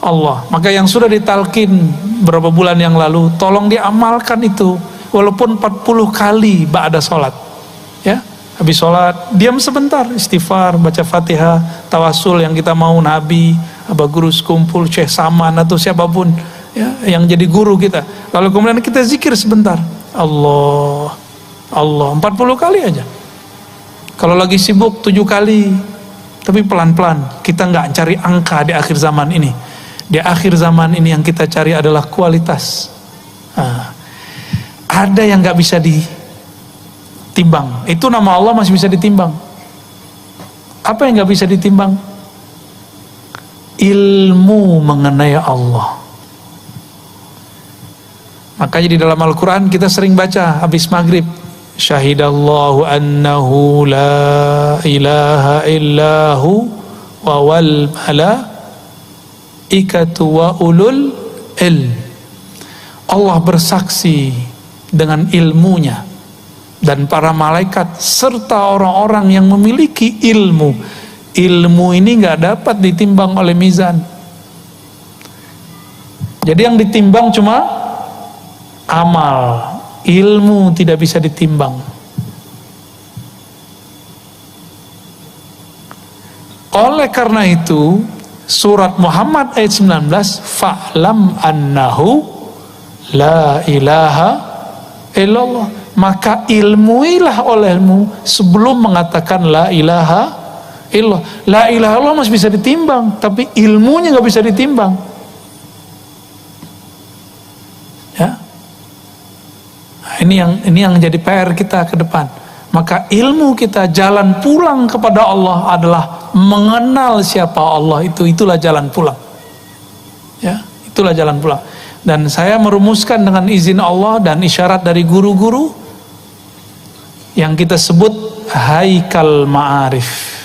Allah. Maka yang sudah ditalkin beberapa bulan yang lalu, tolong diamalkan itu, walaupun 40 kali ba'da sholat. Ya, habis sholat diam sebentar, istighfar, baca Fatihah, tawasul yang kita mau, Nabi, Aba Guru Sekumpul, Syekh Saman atau siapapun ya, yang jadi guru kita. Lalu kemudian kita zikir sebentar, Allah, Allah, 40 kali aja. Kalau lagi sibuk 7 kali, tapi pelan-pelan. Kita nggak cari angka di akhir zaman ini. Di akhir zaman ini yang kita cari adalah kualitas. Ada yang nggak bisa ditimbang. Itu nama Allah masih bisa ditimbang. Apa yang nggak bisa ditimbang? Ilmu mengenai Allah. Makanya di dalam Al-Quran kita sering baca habis maghrib, syahidallahu annahu la ilaha illahu wa wal malaikatu wa ulul ilm. Allah bersaksi dengan ilmunya dan para malaikat serta orang-orang yang memiliki ilmu. Ilmu ini nggak dapat ditimbang oleh mizan. Jadi yang ditimbang cuma amal, ilmu tidak bisa ditimbang. Oleh karena itu, surat Muhammad ayat 19, fa'lam annahu la ilaha illallah. Maka ilmuilah olehmu sebelum mengatakan la ilaha illallah. La ilaha illallah masih bisa ditimbang, tapi ilmunya nggak bisa ditimbang. Ya. Ini yang jadi PR kita ke depan. Maka ilmu kita, jalan pulang kepada Allah adalah mengenal siapa Allah itu. Itulah jalan pulang. Ya, itulah jalan pulang. Dan saya merumuskan dengan izin Allah dan isyarat dari guru-guru yang kita sebut haikal ma'arif.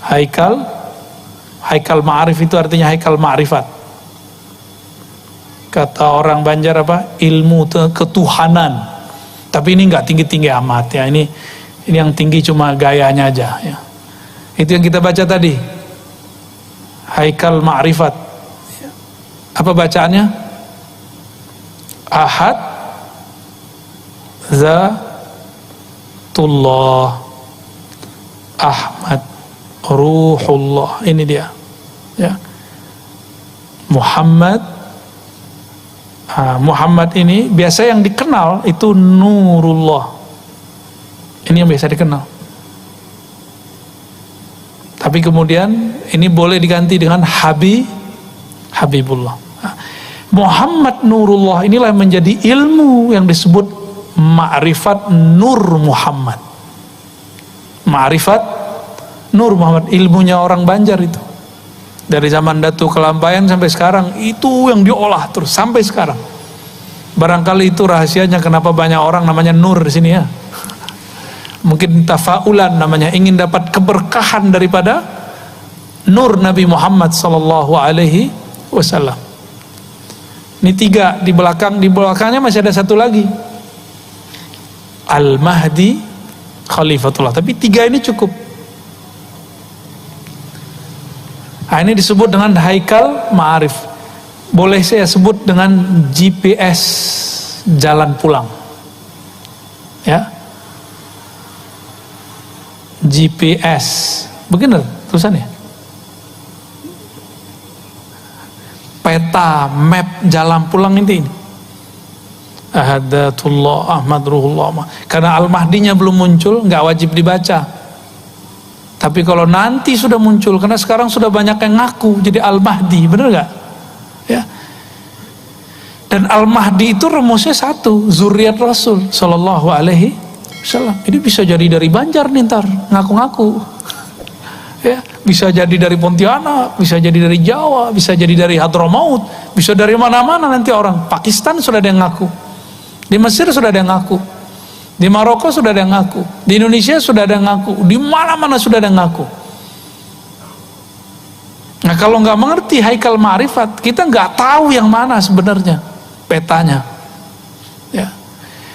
Haikal ma'arif itu artinya haikal ma'rifat. Kata orang Banjar apa? Ilmu ketuhanan. Tapi ini nggak tinggi-tinggi amat ya. Ini yang tinggi cuma gayanya aja ya. Itu yang kita baca tadi. Haikal ma'rifat. Apa bacaannya? Ahad, Zatullah, Ahmad, Ruhullah. Ini dia. Ya. Muhammad ini biasa yang dikenal itu Nurullah. Ini yang biasa dikenal. Tapi kemudian ini boleh diganti dengan Habibullah. Muhammad Nurullah inilah yang menjadi ilmu yang disebut ma'rifat Nur Muhammad. Ma'rifat Nur Muhammad, ilmunya orang Banjar itu. Dari zaman Datu Kelampayan sampai sekarang itu yang diolah terus sampai sekarang. Barangkali itu rahasianya kenapa banyak orang namanya Nur di sini ya. Mungkin tafaulan namanya, ingin dapat keberkahan daripada Nur Nabi Muhammad sallallahu alaihi wasallam. Ini 3 di belakangnya masih ada satu lagi. Al-Mahdi Khalifatullah. Tapi 3 ini cukup. Nah, ini disebut dengan haikal ma'arif. Boleh saya sebut dengan GPS jalan pulang. Ya. GPS. Begitu tulisannya. Peta, map jalan pulang ini. Ahadatullah, Ahmad Ruhullah. Karena Al-Mahdinya belum muncul, nggak wajib dibaca. Tapi kalau nanti sudah muncul, karena sekarang sudah banyak yang ngaku jadi Al-Mahdi, bener gak? Ya. Dan Al-Mahdi itu rumusnya satu, zuriat Rasul Sallallahu Alaihi Wasallam. Ini bisa jadi dari Banjar nih ntar, ngaku-ngaku. Ya, bisa jadi dari Pontianak, bisa jadi dari Jawa, bisa jadi dari Hadramaut, bisa dari mana-mana nanti orang. Pakistan sudah ada yang ngaku, di Mesir sudah ada yang ngaku, di Maroko sudah ada yang ngaku, di Indonesia sudah ada yang ngaku, di mana-mana sudah ada yang ngaku. Nah kalau nggak mengerti haikal ma'rifat, kita nggak tahu yang mana sebenarnya petanya. Ya.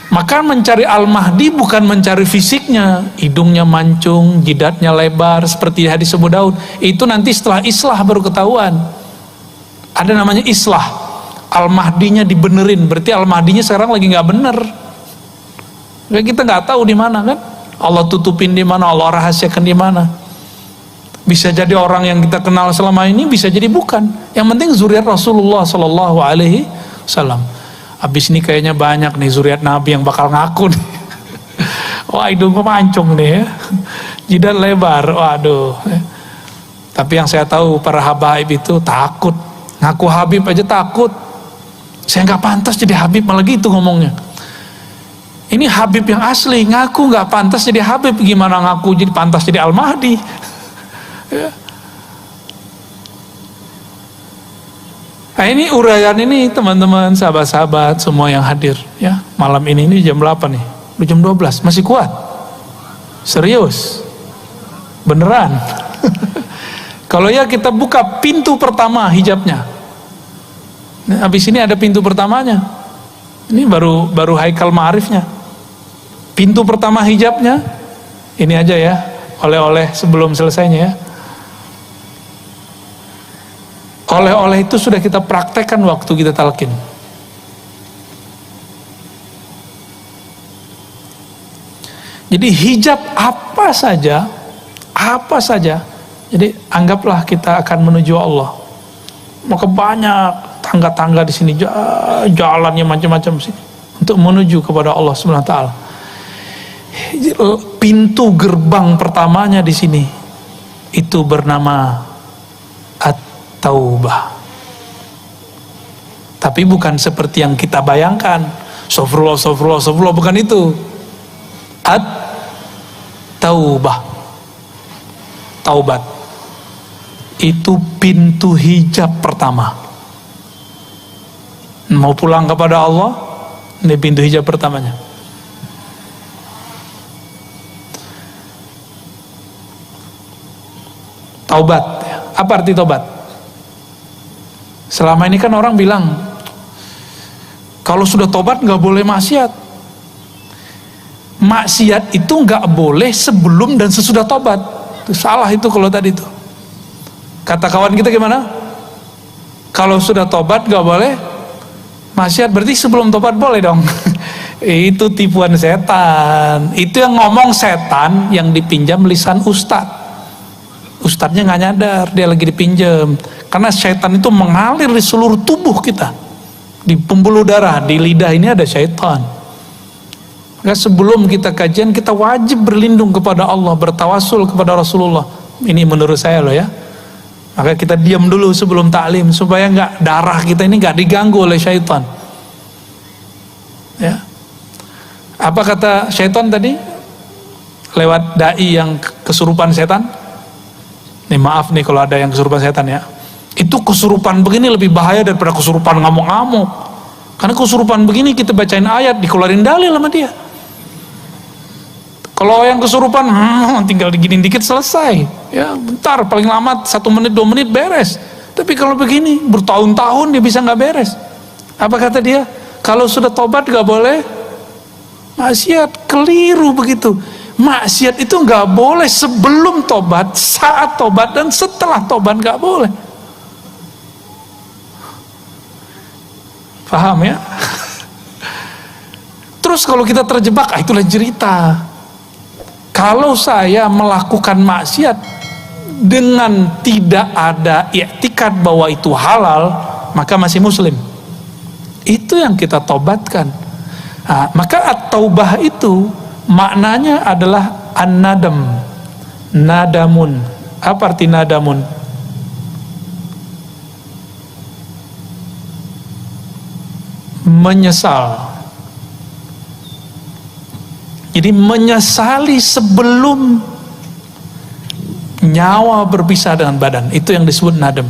Maka mencari Al-Mahdi bukan mencari fisiknya, hidungnya mancung, jidatnya lebar, seperti hadis Abu Daud. Itu nanti setelah islah baru ketahuan. Ada namanya islah. Al-Mahdinya dibenerin, berarti Al-Mahdinya sekarang lagi nggak bener. Kita nggak tahu di mana kan, Allah tutupin di mana, Allah rahasiakan di mana. Bisa jadi orang yang kita kenal selama ini, bisa jadi bukan. Yang penting zuriat Rasulullah Sallallahu Alaihi Wasallam. Habis ini kayaknya banyak nih zuriat Nabi yang bakal ngaku nih. Wah hidungnya mancung nih ya, jidat lebar, waduh. Tapi yang saya tahu para habaib itu takut, ngaku Habib aja takut. Saya nggak pantas jadi Habib, malah gitu ngomongnya. Ini Habib yang asli, ngaku nggak pantas jadi Habib, gimana ngaku jadi pantas jadi Al-Mahdi? Ya. Nah ini uraian ini teman-teman, sahabat-sahabat semua yang hadir ya malam ini jam 8 nih, udah jam 12, masih kuat? Serius? Beneran? Kalau ya kita buka pintu pertama hijabnya. Nah, habis ini ada pintu pertamanya. Ini baru haikal ma'arifnya. Pintu pertama hijabnya, ini aja ya, oleh-oleh sebelum selesainya ya. Oleh-oleh itu sudah kita praktekkan waktu kita talqin. Jadi hijab apa saja. Jadi anggaplah kita akan menuju Allah. Maka banyak tangga-tangga di sini, jalannya macam-macam sih untuk menuju kepada Allah Subhanahu wa taala. Pintu gerbang pertamanya di sini itu bernama At-Taubah. Tapi bukan seperti yang kita bayangkan. Astagfirullah, bukan itu. At-Taubah. Taubat. Itu pintu hijab pertama. Mau pulang kepada Allah, ini pintu hijab pertamanya. Taubat. Apa arti taubat? Selama ini kan orang bilang kalau sudah taubat nggak boleh maksiat. Maksiat itu nggak boleh sebelum dan sesudah taubat. Itu salah itu kalau tadi itu. Kata kawan kita gimana? Kalau sudah taubat nggak boleh maksiat, berarti sebelum taubat boleh dong. Itu tipuan setan. Itu yang ngomong setan yang dipinjam lisan ustadz. Ustadznya nggak nyadar dia lagi dipinjam, karena syaitan itu mengalir di seluruh tubuh kita, di pembuluh darah, di lidah ini ada syaitan. Maka sebelum kita kajian kita wajib berlindung kepada Allah, bertawasul kepada Rasulullah. Ini menurut saya loh ya. Maka kita diam dulu sebelum taklim supaya nggak, darah kita ini nggak diganggu oleh syaitan. Ya. Apa kata syaitan tadi? Lewat dai yang kesurupan setan. Nih maaf nih kalau ada yang kesurupan setan ya. Itu kesurupan begini lebih bahaya daripada kesurupan ngamuk-ngamuk. Karena kesurupan begini kita bacain ayat, dikeluarin dalil sama dia. Kalau yang kesurupan tinggal diginin dikit selesai. Ya bentar, paling lama 1 menit 2 menit beres. Tapi kalau begini bertahun-tahun dia bisa nggak beres. Apa kata dia? Kalau sudah tobat nggak boleh maksiat. Keliru begitu. Maksiat itu nggak boleh sebelum tobat, saat tobat, dan setelah tobat nggak boleh. Paham ya? Terus kalau kita terjebak, itulah cerita. Kalau saya melakukan maksiat dengan tidak ada i'tikad bahwa itu halal, maka masih muslim. Itu yang kita tobatkan. Nah, maka at-taubah itu maknanya adalah an-nadam. Nadamun. Apa arti nadamun? Menyesal. Jadi menyesali sebelum nyawa berpisah dengan badan, itu yang disebut nadam.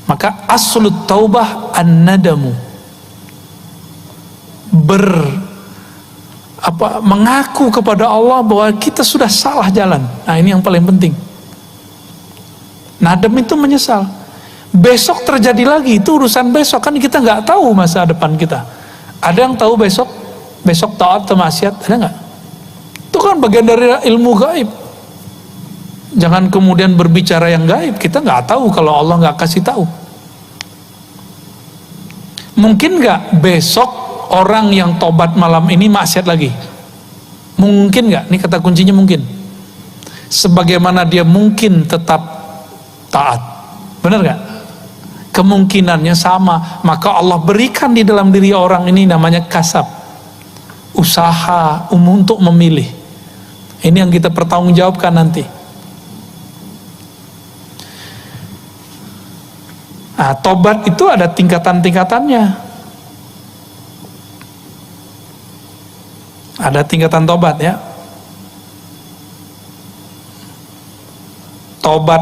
Maka aslut taubah an-nadamu, mengaku kepada Allah bahwa kita sudah salah jalan. Nah, ini yang paling penting. Nadam itu menyesal. Besok terjadi lagi, itu urusan besok, kan kita nggak tahu masa depan kita. Ada yang tahu besok taat atau maksiat, ada nggak? Itu kan bagian dari ilmu gaib. Jangan kemudian berbicara yang gaib, kita nggak tahu kalau Allah nggak kasih tahu. Mungkin nggak besok orang yang tobat malam ini maksiat lagi? Mungkin nggak? Ini kata kuncinya mungkin. Sebagaimana dia mungkin tetap taat, benar nggak? Kemungkinannya sama. Maka Allah berikan di dalam diri orang ini namanya kasab, usaha untuk memilih. Ini yang kita pertanggungjawabkan nanti. Nah, tobat itu ada tingkatan-tingkatannya. Ada tingkatan tobat ya. Tobat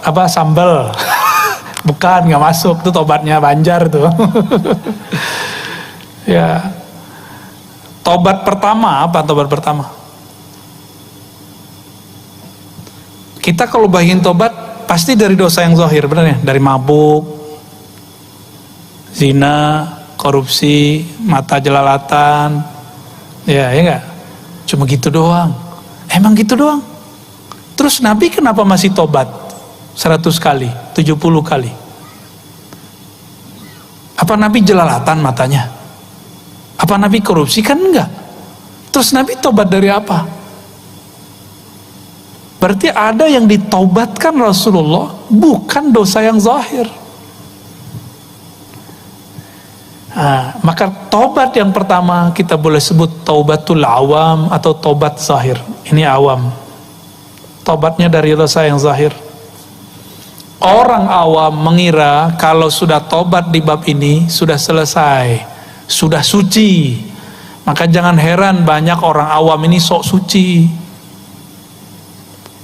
apa sambal? Bukan, nggak masuk, itu tobatnya Banjar tuh. Ya. Tobat pertama apa tobat pertama? Kita kalau bagian tobat pasti dari dosa yang zahir, benar ya? Dari mabuk, zina, korupsi, mata jelalatan, ya enggak? Cuma gitu doang. Emang gitu doang? Terus Nabi kenapa masih tobat 100 kali, 70 kali? Apa Nabi jelalatan matanya? Apa Nabi korupsi? Kan enggak. Terus Nabi tobat dari apa? Berarti ada yang ditaubatkan Rasulullah, bukan dosa yang zahir. Nah, maka tobat yang pertama kita boleh sebut taubatul awam atau tobat zahir. Ini awam. Tobatnya dari dosa yang zahir. Orang awam mengira kalau sudah tobat di bab ini sudah selesai, sudah suci. Maka jangan heran banyak orang awam ini sok suci.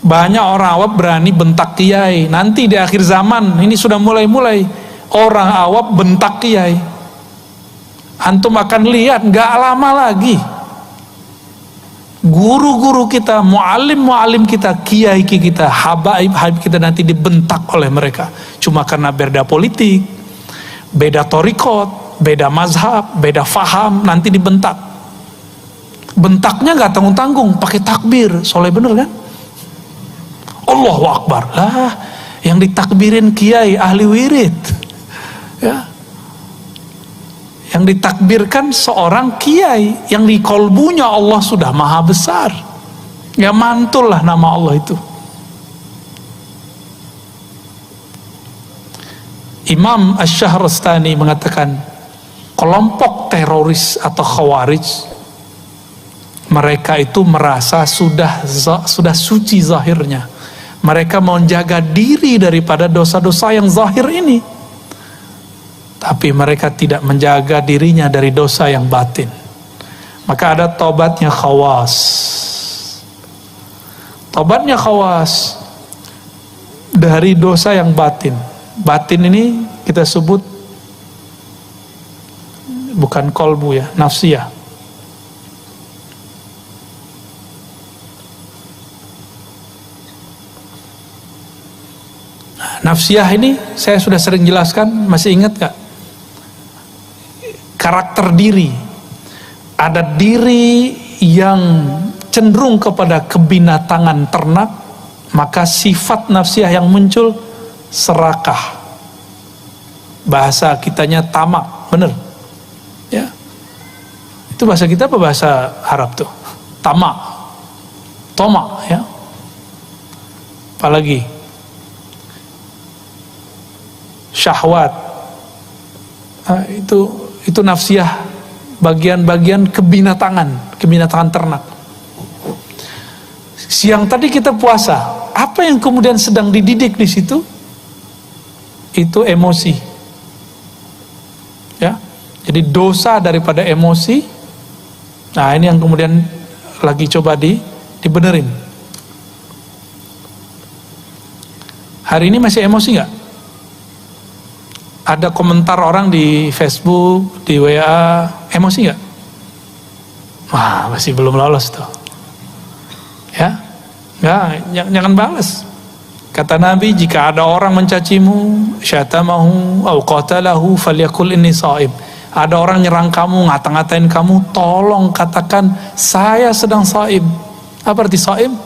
Banyak orang awam berani bentak kiai. Nanti di akhir zaman ini sudah mulai-mulai orang awam bentak kiai. Antum akan lihat gak lama lagi guru-guru kita, muallim kita, kiai kita, habaib kita nanti dibentak oleh mereka. Cuma karena beda politik, beda torikot, beda mazhab, beda faham, nanti dibentak. Bentaknya gak tanggung-tanggung, pakai takbir. Soleh bener kan? Allahu Akbar. Lah, yang ditakbirin kiai ahli wirid. Ya. Yang ditakbirkan seorang kiai yang di kolbunya Allah sudah maha besar. Ya mantul lah nama Allah itu. Imam Asy-Syahrastani mengatakan kelompok teroris atau khawarij, mereka itu merasa sudah suci zahirnya. Mereka menjaga diri daripada dosa-dosa yang zahir ini. Tapi mereka tidak menjaga dirinya dari dosa yang batin. Maka ada tobatnya khawas. Tobatnya khawas dari dosa yang batin. Batin ini kita sebut bukan kolbu ya, nafsiyah. Nafsiyah ini saya sudah sering jelaskan, masih ingat gak? Karakter diri. Ada diri yang cenderung kepada kebinatangan ternak, maka sifat nafsiyah yang muncul serakah. Bahasa kitanya tamak, bener? Ya. Itu bahasa kita apa bahasa Arab tuh? Tamak. Tomak ya. Apalagi syahwat, itu nafsiyah, bagian-bagian kebinatangan ternak. Siang tadi kita puasa, apa yang kemudian sedang dididik di situ? Itu emosi. Ya. Jadi dosa daripada emosi. Nah, ini yang kemudian lagi coba dibenerin. Hari ini masih emosi nggak? Ada komentar orang di Facebook, di WA, emosi nggak? Wah, masih belum lolos tuh. Ya, jangan balas. Kata Nabi, jika ada orang mencacimu, syatamahu, au qatalahu, falyakul inni shaim. Ada orang nyerang kamu, ngata-ngatain kamu, tolong katakan saya sedang shaim. Apa arti shaim?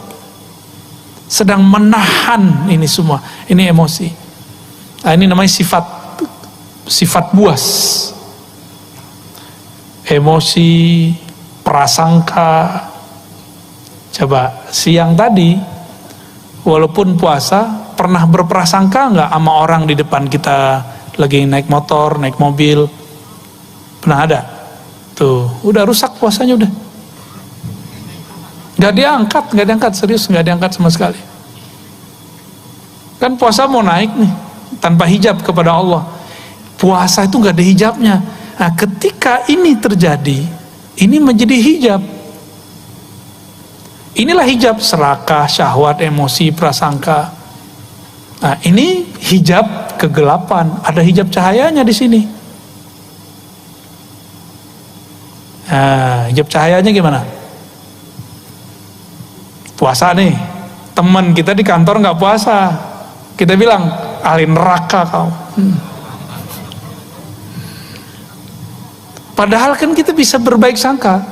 Sedang menahan ini semua. Ini emosi. Nah, ini namanya sifat buas. Emosi, prasangka. Coba siang tadi, walaupun puasa, pernah berprasangka nggak sama orang di depan kita lagi naik motor, naik mobil? Pernah ada? Tuh, udah rusak puasanya udah. Nggak diangkat, serius nggak diangkat sama sekali. Kan puasa mau naik nih, tanpa hijab kepada Allah. Puasa itu nggak ada hijabnya. Nah, ketika ini terjadi, ini menjadi hijab. Inilah hijab serakah, syahwat, emosi, prasangka. Nah, ini hijab kegelapan. Ada hijab cahayanya di sini. Nah, hijab cahayanya gimana? Puasa nih, teman kita di kantor nggak puasa, kita bilang ahli neraka kau. Padahal kan kita bisa berbaik sangka,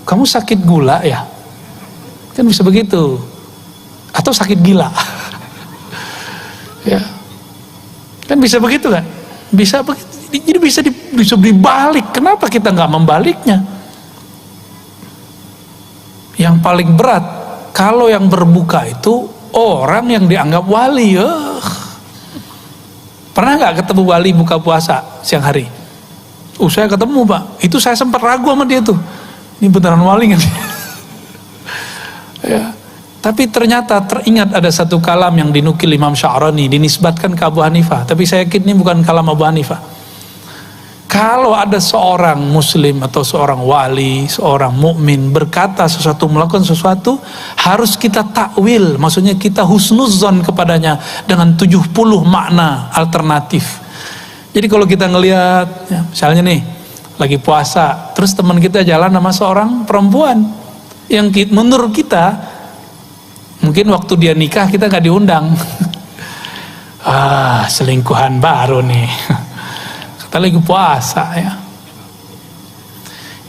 kamu sakit gula ya, kan bisa begitu, atau sakit gila, ya, kan bisa begitu kan, bisa begitu. Jadi bisa dibalik. Kenapa kita nggak membaliknya? Yang paling berat, kalau yang berbuka itu orang yang dianggap wali. Pernah nggak ketemu wali buka puasa siang hari? Saya ketemu Pak. Itu saya sempat ragu sama dia tuh. Ini beneran wali nggak? Ya. Tapi ternyata teringat ada satu kalam yang dinukil Imam Sya'rani, dinisbatkan ke Abu Hanifah. Tapi saya yakin ini bukan kalam Abu Hanifah. Kalau ada seorang muslim atau seorang wali, seorang mukmin berkata sesuatu, melakukan sesuatu, harus kita takwil, maksudnya kita husnuzon kepadanya dengan 70 makna alternatif. Jadi kalau kita ngelihat, ya, misalnya nih, lagi puasa, terus teman kita jalan sama seorang perempuan, yang menurut kita, mungkin waktu dia nikah kita gak diundang. Selingkuhan baru nih. Kita lagi puasa ya.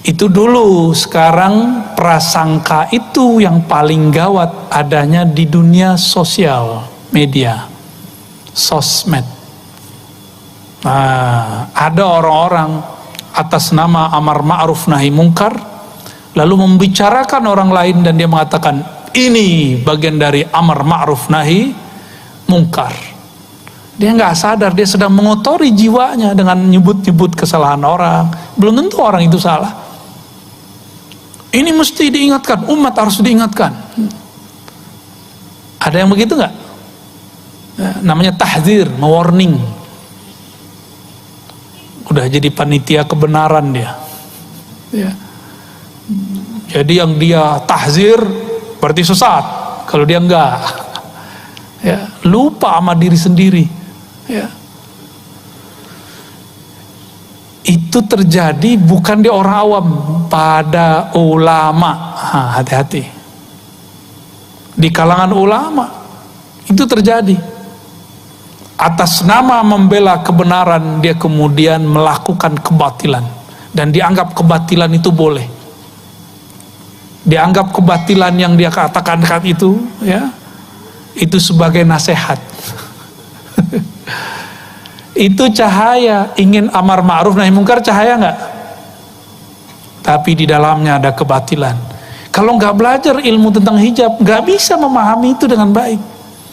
Itu dulu. Sekarang prasangka itu yang paling gawat adanya di dunia sosial media, sosmed. Nah, ada orang-orang atas nama amar ma'ruf nahi mungkar lalu membicarakan orang lain dan dia mengatakan ini bagian dari amar ma'ruf nahi mungkar. Dia nggak sadar, dia sedang mengotori jiwanya dengan nyebut-nyebut kesalahan orang. Belum tentu orang itu salah. Ini mesti diingatkan, umat harus diingatkan. Ada yang begitu nggak? Namanya tahdzir, mewarning. Udah jadi panitia kebenaran dia. Ya. Jadi yang dia tahzir berarti sesat. Kalau dia enggak, ya, lupa sama diri sendiri. Ya. Itu terjadi bukan di orang awam, pada ulama. Hati-hati. Di kalangan ulama itu terjadi. Atas nama membela kebenaran dia kemudian melakukan kebatilan dan dianggap kebatilan itu boleh. Dianggap kebatilan yang dia katakan itu, ya, itu sebagai nasihat. Itu cahaya. Ingin amar ma'ruf nahi mungkar, cahaya nggak? Tapi di dalamnya ada kebatilan. Kalau nggak belajar ilmu tentang hijab, nggak bisa memahami itu dengan baik.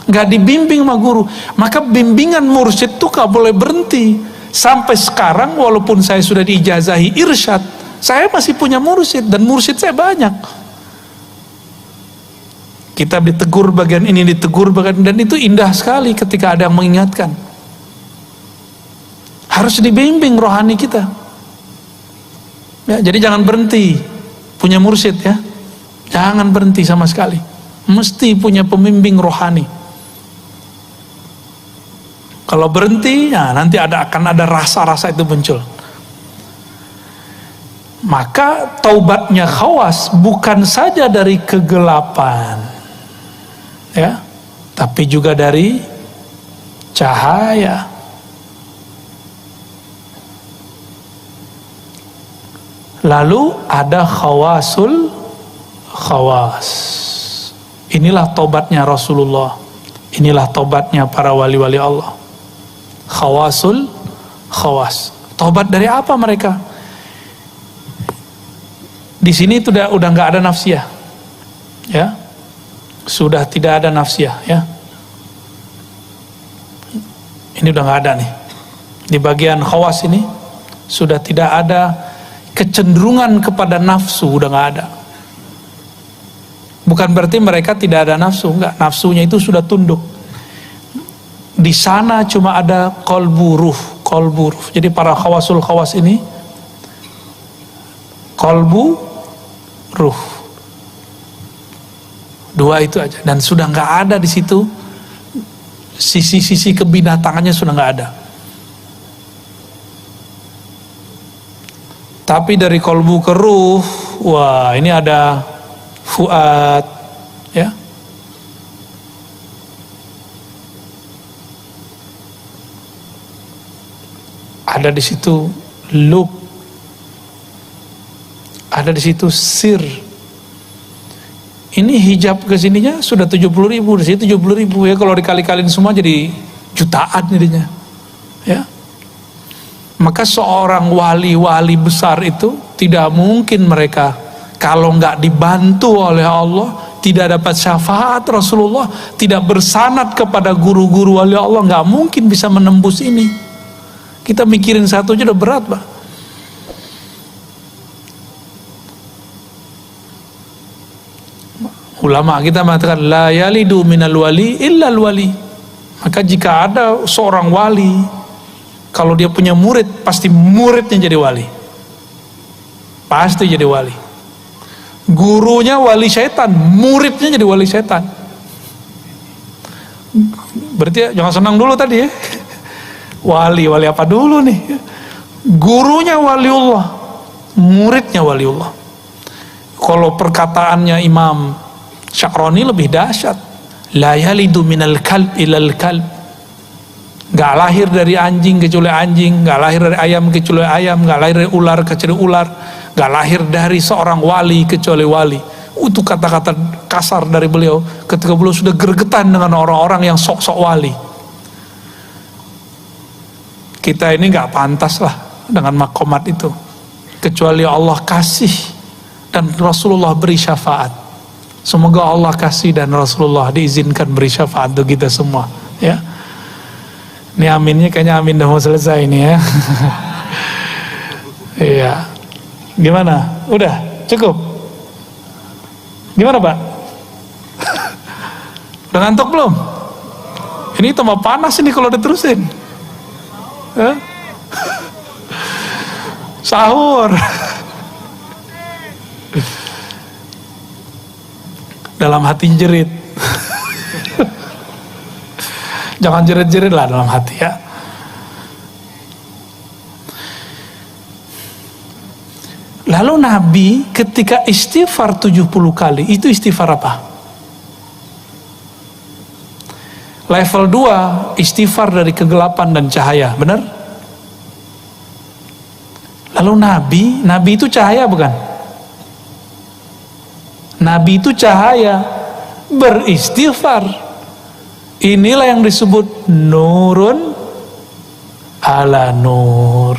Nggak dibimbing sama guru. Maka bimbingan mursyid itu nggak boleh berhenti. Sampai sekarang walaupun saya sudah diijazahi irsyad, saya masih punya mursyid dan mursyid saya banyak. Kita ditegur bagian ini, ditegur bagian, dan itu indah sekali ketika ada yang mengingatkan. Harus dibimbing rohani kita. Ya, jadi jangan berhenti punya mursyid ya. Jangan berhenti sama sekali. Mesti punya pembimbing rohani. Kalau berhenti, ya nanti akan ada rasa-rasa itu muncul. Maka taubatnya Khawas bukan saja dari kegelapan, ya, tapi juga dari cahaya. Lalu ada khawasul khawas. Inilah taubatnya Rasulullah. Inilah taubatnya para wali-wali Allah. Khawasul khawas. Taubat dari apa mereka? Di sini udah nggak ada nafsiyah, ya, sudah tidak ada nafsiyah, ya. Ini udah nggak ada nih. Di bagian khawas ini sudah tidak ada kecenderungan kepada nafsu, udah nggak ada. Bukan berarti mereka tidak ada nafsu, enggak. Nafsunya itu sudah tunduk. Di sana cuma ada qalbu ruh. Jadi para khawasul khawas ini qalbu ruh, dua itu aja, dan sudah nggak ada di situ sisi-sisi kebinatangannya, sudah nggak ada. Tapi dari qalbu ke ruh, wah ini ada fuad, ya. Ada di situ lub, ada di situ sir. Ini hijab ke sininya sudah 70.000, di sini 70.000 ya. Kalau dikali-kalin semua jadi jutaan jadinya, ya. Maka seorang wali-wali besar itu tidak mungkin mereka kalau nggak dibantu oleh Allah, tidak dapat syafaat Rasulullah, tidak bersanad kepada guru-guru wali Allah, nggak mungkin bisa menembus ini. Kita mikirin satu aja udah berat, Pak. Ulama kita mengatakan la yalidu minal wali illa al wali. Maka jika ada seorang wali, kalau dia punya murid, pasti muridnya jadi wali. Pasti jadi wali. Gurunya wali setan, muridnya jadi wali setan. Berarti jangan senang dulu tadi ya. Wali apa dulu nih? Gurunya waliullah, muridnya waliullah. Kalau perkataannya Imam Sya'rani lebih dahsyat. La yalidu minal kalb ilal kalb. Gak lahir dari anjing kecuali anjing, gak lahir dari ayam kecuali ayam, gak lahir dari ular kecuali ular, gak lahir dari seorang wali kecuali wali. Itu kata-kata kasar dari beliau ketika beliau sudah gregetan dengan orang-orang yang sok-sok wali. Kita ini gak pantas lah dengan makomat itu, kecuali Allah kasih dan Rasulullah beri syafaat. Semoga Allah kasih dan Rasulullah diizinkan beri syafaat untuk kita semua, ya. Ini aminnya kayaknya amin udah mau selesai ini ya. Iya. Gimana? Udah? Cukup? Gimana Pak? Udah ngantuk belum? Ini tambah panas ini kalau diterusin. Sahur. Dalam hati jerit. Jangan jerit-jerit lah dalam hati ya. Lalu Nabi ketika istighfar 70 kali, itu istighfar apa? Level 2, istighfar dari kegelapan dan cahaya, benar? Lalu Nabi itu cahaya bukan? Nabi itu cahaya, beristighfar. Inilah yang disebut nurun ala nur.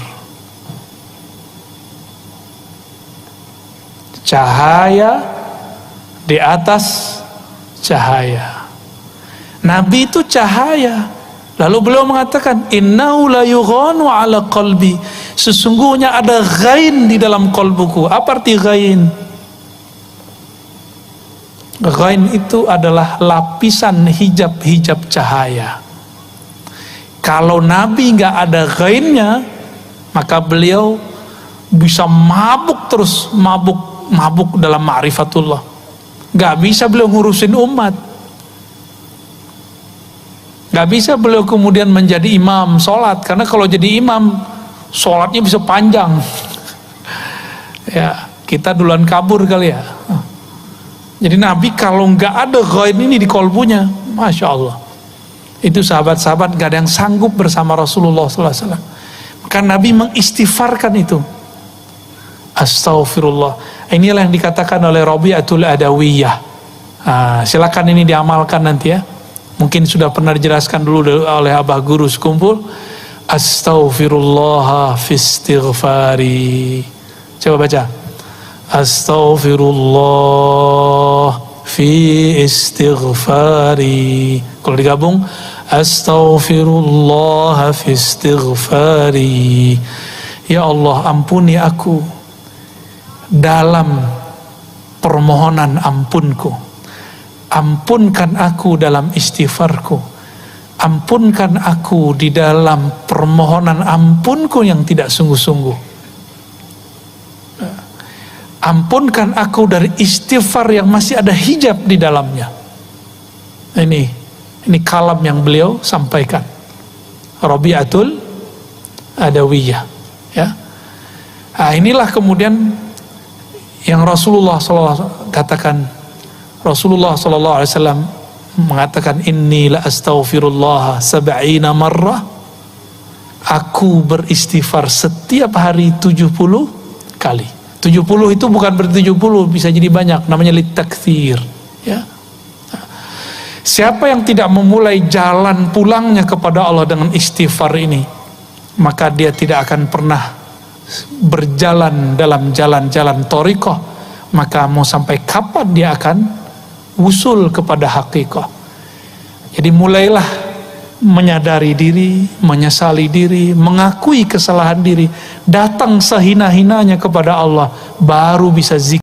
Cahaya di atas cahaya. Nabi itu cahaya. Lalu beliau mengatakan, innahu la yughanu ala qalbi. Sesungguhnya ada ghain di dalam qalbuku. Apa arti ghain? Ghain itu adalah lapisan hijab-hijab cahaya. Kalau Nabi nggak ada ghainnya, maka beliau bisa mabuk terus, mabuk dalam ma'rifatullah. Nggak bisa beliau ngurusin umat. Nggak bisa beliau kemudian menjadi imam sholat, karena kalau jadi imam sholatnya bisa panjang. Ya, kita duluan kabur kali ya. Jadi Nabi kalau nggak ada ghain ini di kolbunya, Masya Allah, itu sahabat-sahabat nggak ada yang sanggup bersama Rasulullah SAW. Maka Nabi mengistighfarkan itu. Astaghfirullah. Inilah yang dikatakan oleh Rabi'atul Adawiyah. Silakan ini diamalkan nanti ya. Mungkin sudah pernah dijelaskan dulu oleh Abah Guru sekumpul. Astaghfirullah fi istighfari. Coba baca. Astaghfirullah fi istighfari. Kalau digabung, astaghfirullah fi istighfari. Ya Allah, ampuni aku dalam permohonan ampunku. Ampunkan aku dalam istighfarku. Ampunkan aku di dalam permohonan ampunku yang tidak sungguh-sungguh. Ampunkan aku dari istighfar yang masih ada hijab di dalamnya. Ini kalam yang beliau sampaikan. Rabi'atul Adawiyah. Ya. Inilah kemudian yang Rasulullah SAW katakan. Rasulullah SAW mengatakan, Inni la astaghfirullah sab'ina marrah. Aku beristighfar setiap hari 70 kali. 70 itu bukan berarti 70, bisa jadi banyak, namanya litakthir, ya. Siapa yang tidak memulai jalan pulangnya kepada Allah dengan istighfar ini, maka dia tidak akan pernah berjalan dalam jalan-jalan thariqah. Maka mau sampai kapan dia akan wusul kepada haqiqah. Jadi mulailah menyadari diri, menyesali diri, mengakui kesalahan diri, datang sehina-hinanya kepada Allah, baru bisa zikir.